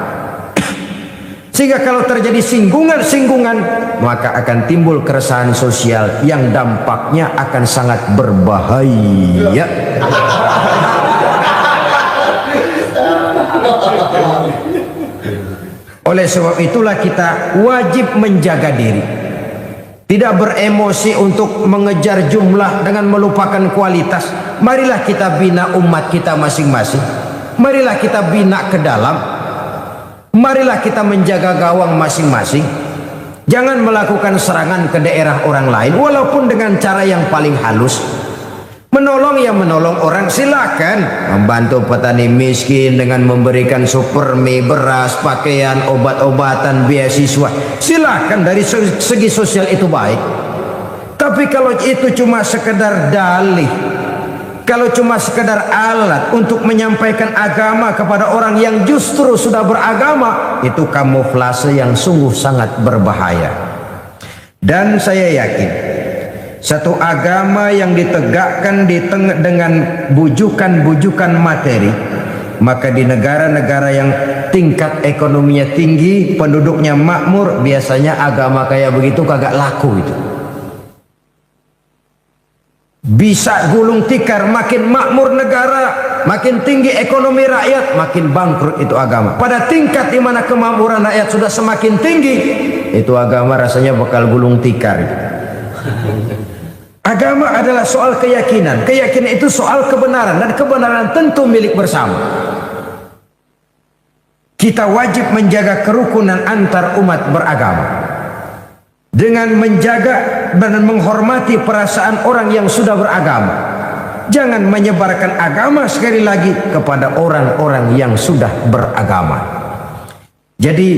Sehingga kalau terjadi singgungan-singgungan, maka akan timbul keresahan sosial yang dampaknya akan sangat berbahaya. Oleh sebab itulah kita wajib menjaga diri. Tidak beremosi untuk mengejar jumlah dengan melupakan kualitas. Marilah kita bina umat kita masing-masing. Marilah kita bina ke dalam. Marilah kita menjaga gawang masing-masing. Jangan melakukan serangan ke daerah orang lain, walaupun dengan cara yang paling halus. Menolong yang menolong orang, silakan. Membantu petani miskin dengan memberikan supermi, beras, pakaian, obat-obatan, beasiswa, silakan. Dari segi sosial itu baik. Tapi kalau itu cuma sekedar dalih, kalau cuma sekedar alat untuk menyampaikan agama kepada orang yang justru sudah beragama, itu kamuflase yang sungguh sangat berbahaya. Dan saya yakin, satu agama yang ditegakkan dengan bujukan-bujukan materi, maka di negara-negara yang tingkat ekonominya tinggi, penduduknya makmur, biasanya agama kayak begitu kagak laku itu. Bisa gulung tikar, makin makmur negara, makin tinggi ekonomi rakyat, makin bangkrut itu agama. Pada tingkat di mana kemakmuran rakyat sudah semakin tinggi, itu agama rasanya bakal gulung tikar. Agama adalah soal keyakinan. Keyakinan itu soal kebenaran, dan kebenaran tentu milik bersama. Kita wajib menjaga kerukunan antar umat beragama dengan menjaga dan menghormati perasaan orang yang sudah beragama. Jangan menyebarkan agama sekali lagi kepada orang-orang yang sudah beragama. Jadi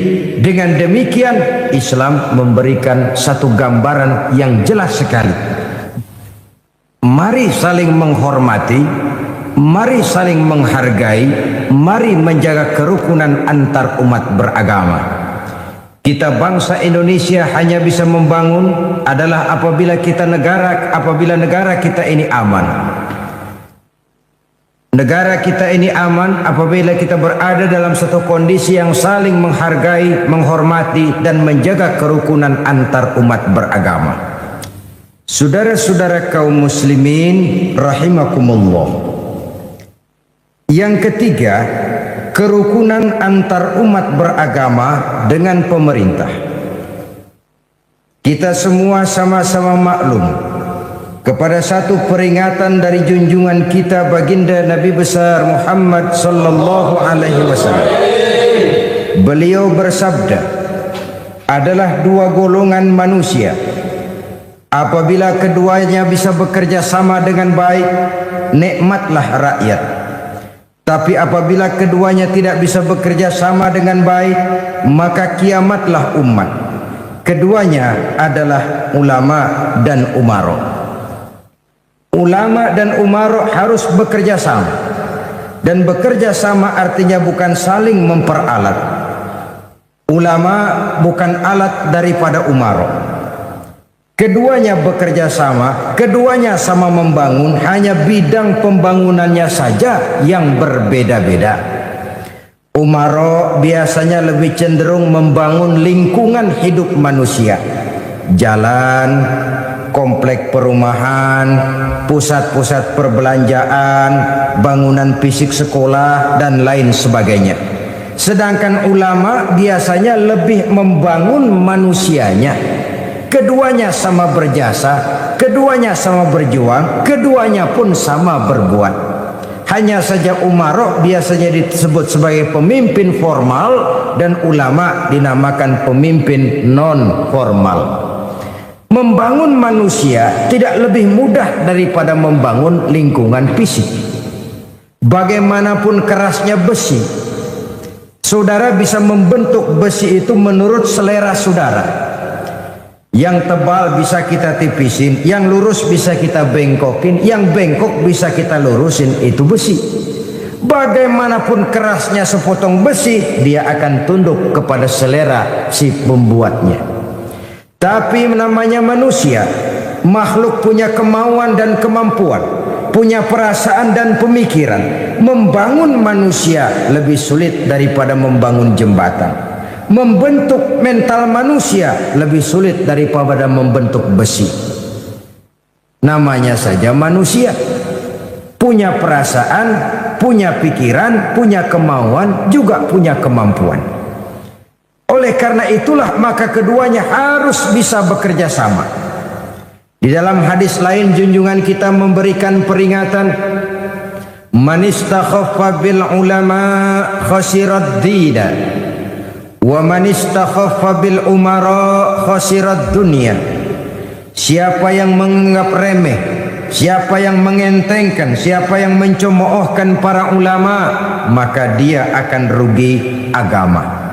dengan demikian Islam memberikan satu gambaran yang jelas sekali. Mari saling menghormati, mari saling menghargai, mari menjaga kerukunan antar umat beragama. Kita bangsa Indonesia hanya bisa membangun adalah apabila negara kita ini aman. Negara kita ini aman apabila kita berada dalam satu kondisi yang saling menghargai, menghormati, dan menjaga kerukunan antar umat beragama. Saudara-saudara kaum muslimin rahimakumullah. Yang ketiga, kerukunan antar umat beragama dengan pemerintah. Kita semua sama-sama maklum kepada satu peringatan dari junjungan kita baginda Nabi besar Muhammad sallallahu alaihi wasallam, beliau bersabda, adalah dua golongan manusia. Apabila keduanya bisa bekerja sama dengan baik, nikmatlah rakyat. Tapi apabila keduanya tidak bisa bekerja sama dengan baik, maka kiamatlah umat. Keduanya adalah ulama dan umaro. Ulama dan umaro harus bekerja sama. Dan bekerja sama artinya bukan saling memperalat. Ulama bukan alat daripada umaro. Keduanya bekerja sama, keduanya sama membangun, hanya bidang pembangunannya saja yang berbeda-beda. Umaro biasanya lebih cenderung membangun lingkungan hidup manusia. Jalan, komplek perumahan, pusat-pusat perbelanjaan, bangunan fisik sekolah, dan lain sebagainya. Sedangkan ulama biasanya lebih membangun manusianya. Keduanya sama berjasa, keduanya sama berjuang, keduanya pun sama berbuat. Hanya saja umaro biasanya disebut sebagai pemimpin formal dan ulama dinamakan pemimpin non formal. Membangun manusia tidak lebih mudah daripada membangun lingkungan fisik. Bagaimanapun kerasnya besi, saudara bisa membentuk besi itu menurut selera saudara. Yang tebal bisa kita tipisin, yang lurus bisa kita bengkokin, yang bengkok bisa kita lurusin, itu besi. Bagaimanapun kerasnya sepotong besi, dia akan tunduk kepada selera si pembuatnya. Tapi namanya manusia, makhluk punya kemauan dan kemampuan, punya perasaan dan pemikiran. Membangun manusia lebih sulit daripada membangun jembatan. Membentuk mental manusia lebih sulit daripada membentuk besi. Namanya saja manusia, punya perasaan, punya pikiran, punya kemauan, juga punya kemampuan. Oleh karena itulah maka keduanya harus bisa bekerja sama. Di dalam hadis lain junjungan kita memberikan peringatan, man istakhaffa bil ulama khasirad dina, wa man istakhaffa bil umara khasirad dunya. Siapa yang menganggap remeh, siapa yang mengentengkan, siapa yang mencemoohkan para ulama, maka dia akan rugi agama.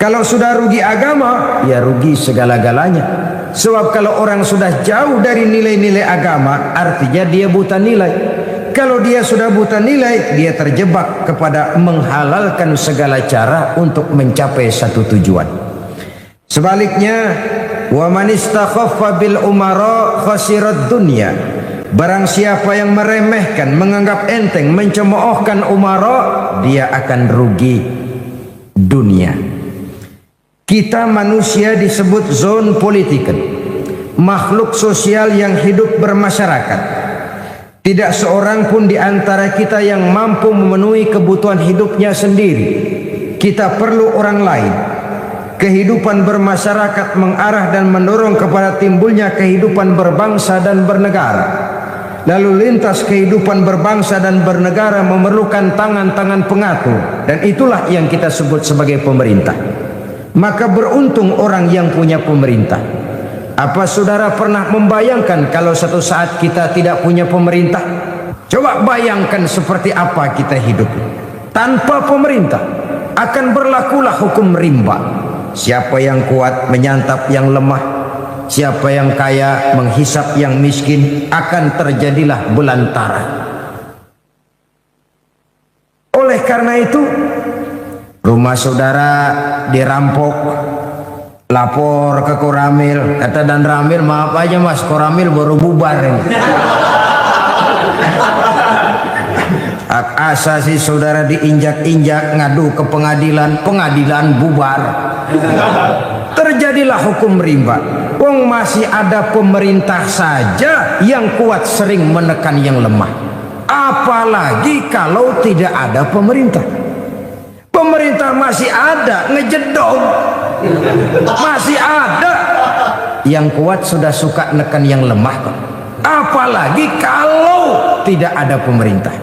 Kalau sudah rugi agama, ya rugi segala-galanya. Sebab kalau orang sudah jauh dari nilai-nilai agama, artinya dia buta nilai. Kalau dia sudah buta nilai, dia terjebak kepada menghalalkan segala cara untuk mencapai satu tujuan. Sebaliknya, wa man istakhaffa bil umara khasirad dunya. Barang siapa yang meremehkan, menganggap enteng, mencemoohkan umara, dia akan rugi dunia. Kita manusia disebut zon politiken, makhluk sosial yang hidup bermasyarakat. Tidak seorang pun di antara kita yang mampu memenuhi kebutuhan hidupnya sendiri. Kita perlu orang lain. Kehidupan bermasyarakat mengarah dan mendorong kepada timbulnya kehidupan berbangsa dan bernegara. Lalu lintas kehidupan berbangsa dan bernegara memerlukan tangan-tangan pengatur, dan itulah yang kita sebut sebagai pemerintah. Maka beruntung orang yang punya pemerintah. Apa saudara pernah membayangkan kalau satu saat kita tidak punya pemerintah? Coba bayangkan seperti apa kita hidup tanpa pemerintah. Akan berlakulah hukum rimba. Siapa yang kuat menyantap yang lemah, siapa yang kaya menghisap yang miskin, akan terjadilah belantara. Oleh karena itu, rumah saudara dirampok, lapor ke Koramil, kata Dan Ramil, maaf aja mas, Koramil baru bubar ini. Hak asasi saudara diinjak-injak, ngadu ke pengadilan, pengadilan bubar. Terjadilah hukum rimba. Wong masih ada pemerintah saja yang kuat sering menekan yang lemah. Apalagi kalau tidak ada pemerintah. Pemerintah masih ada, ngejedong. Masih ada. Yang kuat sudah suka nekan yang lemah. Apalagi kalau tidak ada pemerintah.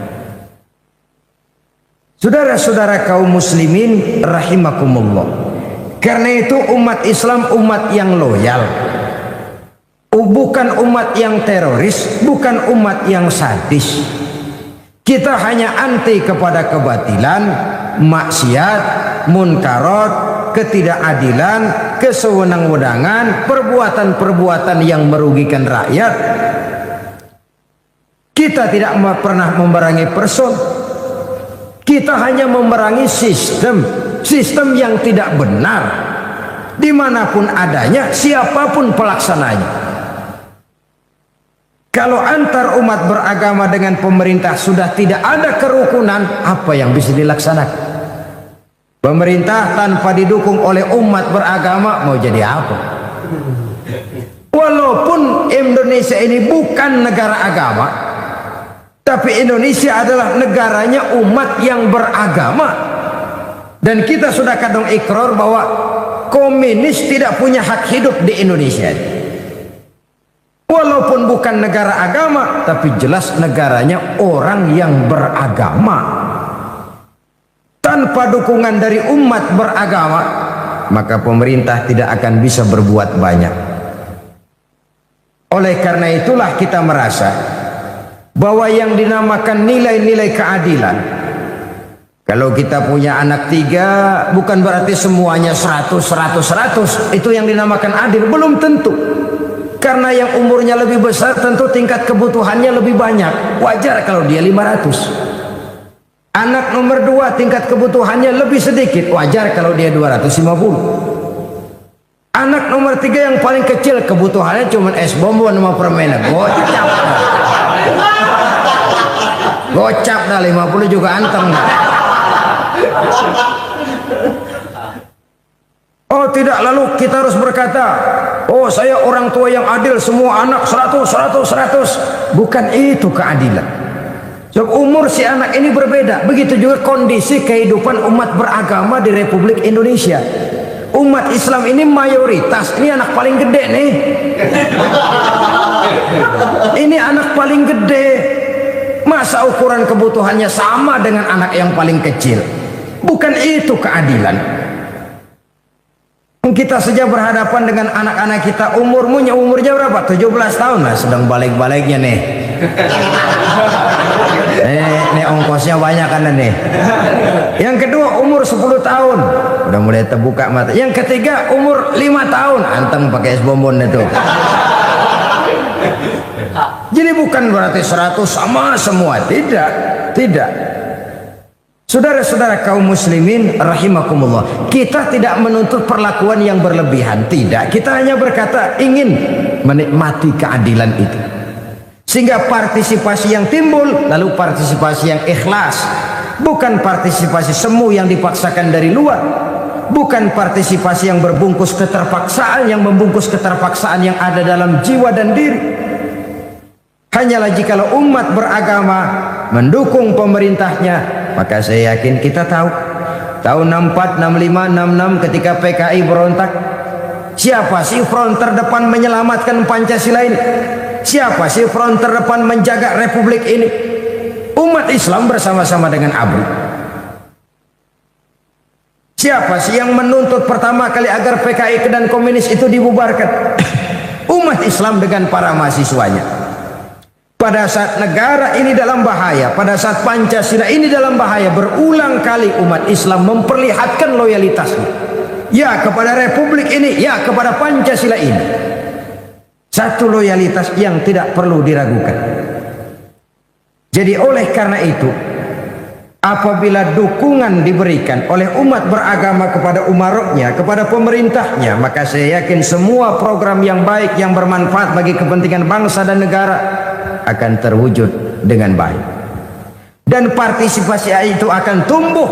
Saudara-saudara kaum muslimin rahimakumullah, karena itu umat Islam umat yang loyal, bukan umat yang teroris, bukan umat yang sadis. Kita hanya anti kepada kebatilan, maksiat, munkarat, ketidakadilan, kesewenang-wenangan, perbuatan-perbuatan yang merugikan rakyat. Kita tidak pernah memerangi person. Kita hanya memerangi sistem yang tidak benar, dimanapun adanya, siapapun pelaksananya. Kalau antar umat beragama dengan pemerintah sudah tidak ada kerukunan, apa yang bisa dilaksanakan? Pemerintah tanpa didukung oleh umat beragama mau jadi apa? Walaupun Indonesia ini bukan negara agama, tapi Indonesia adalah negaranya umat yang beragama. Dan kita sudah kadung ikrar bahwa komunis tidak punya hak hidup di Indonesia. Walaupun bukan negara agama, tapi jelas negaranya orang yang beragama. Tanpa dukungan dari umat beragama, maka pemerintah tidak akan bisa berbuat banyak. Oleh karena itulah kita merasa bahwa yang dinamakan nilai-nilai keadilan, kalau kita punya anak 3, bukan berarti semuanya 100. Itu yang dinamakan adil, belum tentu. Karena yang umurnya lebih besar tentu tingkat kebutuhannya lebih banyak. Wajar kalau dia 500. Anak nomor 2 tingkat kebutuhannya lebih sedikit. Wajar kalau dia 250. Anak nomor 3 yang paling kecil kebutuhannya cuma es bonbon sama permen. Gocap. Gocap dah 50 juga anteng. Oh tidak, lalu kita harus berkata, oh saya orang tua yang adil, semua anak 100. Bukan itu keadilan. Sebab umur si anak ini berbeda. Begitu juga kondisi kehidupan umat beragama di Republik Indonesia. Umat Islam ini mayoritas. Ini anak paling gede nih. Ini anak paling gede. Masa ukuran kebutuhannya sama dengan anak yang paling kecil? Bukan itu keadilan. Kita saja berhadapan dengan anak-anak kita, umurnya berapa? 17 tahun lah, sedang balik-baliknya nih. Ini ongkosnya banyak kan nih. Yang kedua umur 10 tahun, udah mulai terbuka mata. Yang ketiga umur 5 tahun, anteng pakai es bonbon itu. Jadi bukan berarti 100 sama semua, tidak. Saudara-saudara kaum muslimin rahimakumullah, kita tidak menuntut perlakuan yang berlebihan, tidak. Kita hanya berkata ingin menikmati keadilan itu. Sehingga partisipasi yang timbul, lalu partisipasi yang ikhlas. Bukan partisipasi semu yang dipaksakan dari luar. Bukan partisipasi yang berbungkus keterpaksaan, yang membungkus keterpaksaan yang ada dalam jiwa dan diri. Hanyalah jikalau umat beragama mendukung pemerintahnya, maka saya yakin kita tahu tahun 64, 65, 66 ketika PKI berontak, siapa sih front terdepan menyelamatkan Pancasila ini? Siapa sih front terdepan menjaga Republik ini? Umat Islam bersama-sama dengan ABRI. Siapa sih yang menuntut pertama kali agar PKI dan komunis itu dibubarkan? Umat Islam dengan para mahasiswanya. Pada saat negara ini dalam bahaya, pada saat Pancasila ini dalam bahaya, berulang kali umat Islam memperlihatkan loyalitasnya. Ya kepada Republik ini, ya kepada Pancasila ini. Satu loyalitas yang tidak perlu diragukan. Jadi oleh karena itu, apabila dukungan diberikan oleh umat beragama kepada umaroknya, kepada pemerintahnya, maka saya yakin semua program yang baik, yang bermanfaat bagi kepentingan bangsa dan negara akan terwujud dengan baik. Dan partisipasi itu akan tumbuh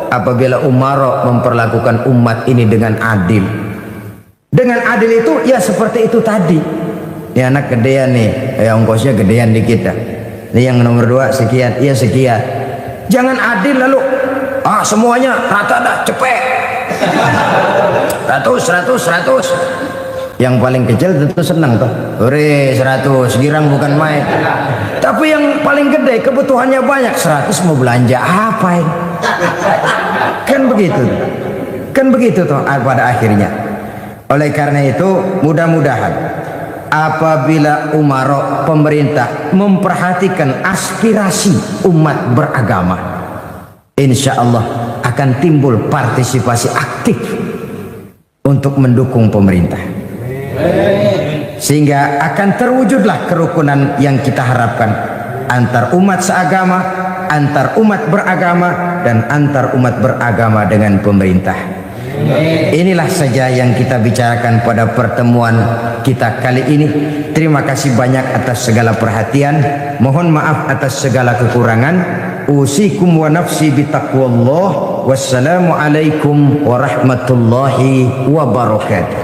apabila umarok memperlakukan umat ini dengan adil. Dengan adil itu ya seperti itu tadi. Ini anak gedean nih, ongkosnya gedean dikit dah. Ini yang nomor 2 sekian, iya sekian. Jangan adil lalu semuanya rata dah, cepet. 100. Yang paling kecil tentu senang toh. Hore 100, girang bukan main. Tapi yang paling gede kebutuhannya banyak, 100 mau belanja apa ini? Kan begitu toh pada akhirnya. Oleh karena itu mudah-mudahan apabila umara pemerintah memperhatikan aspirasi umat beragama, insya Allah akan timbul partisipasi aktif untuk mendukung pemerintah, sehingga akan terwujudlah kerukunan yang kita harapkan antar umat seagama, antar umat beragama, dan antar umat beragama dengan pemerintah. Inilah saja yang kita bicarakan pada pertemuan kita kali ini. Terima kasih banyak atas segala perhatian. Mohon maaf atas segala kekurangan. Usikum wa nafsi bitaqwallah. Wassalamualaikum warahmatullahi wabarakatuh.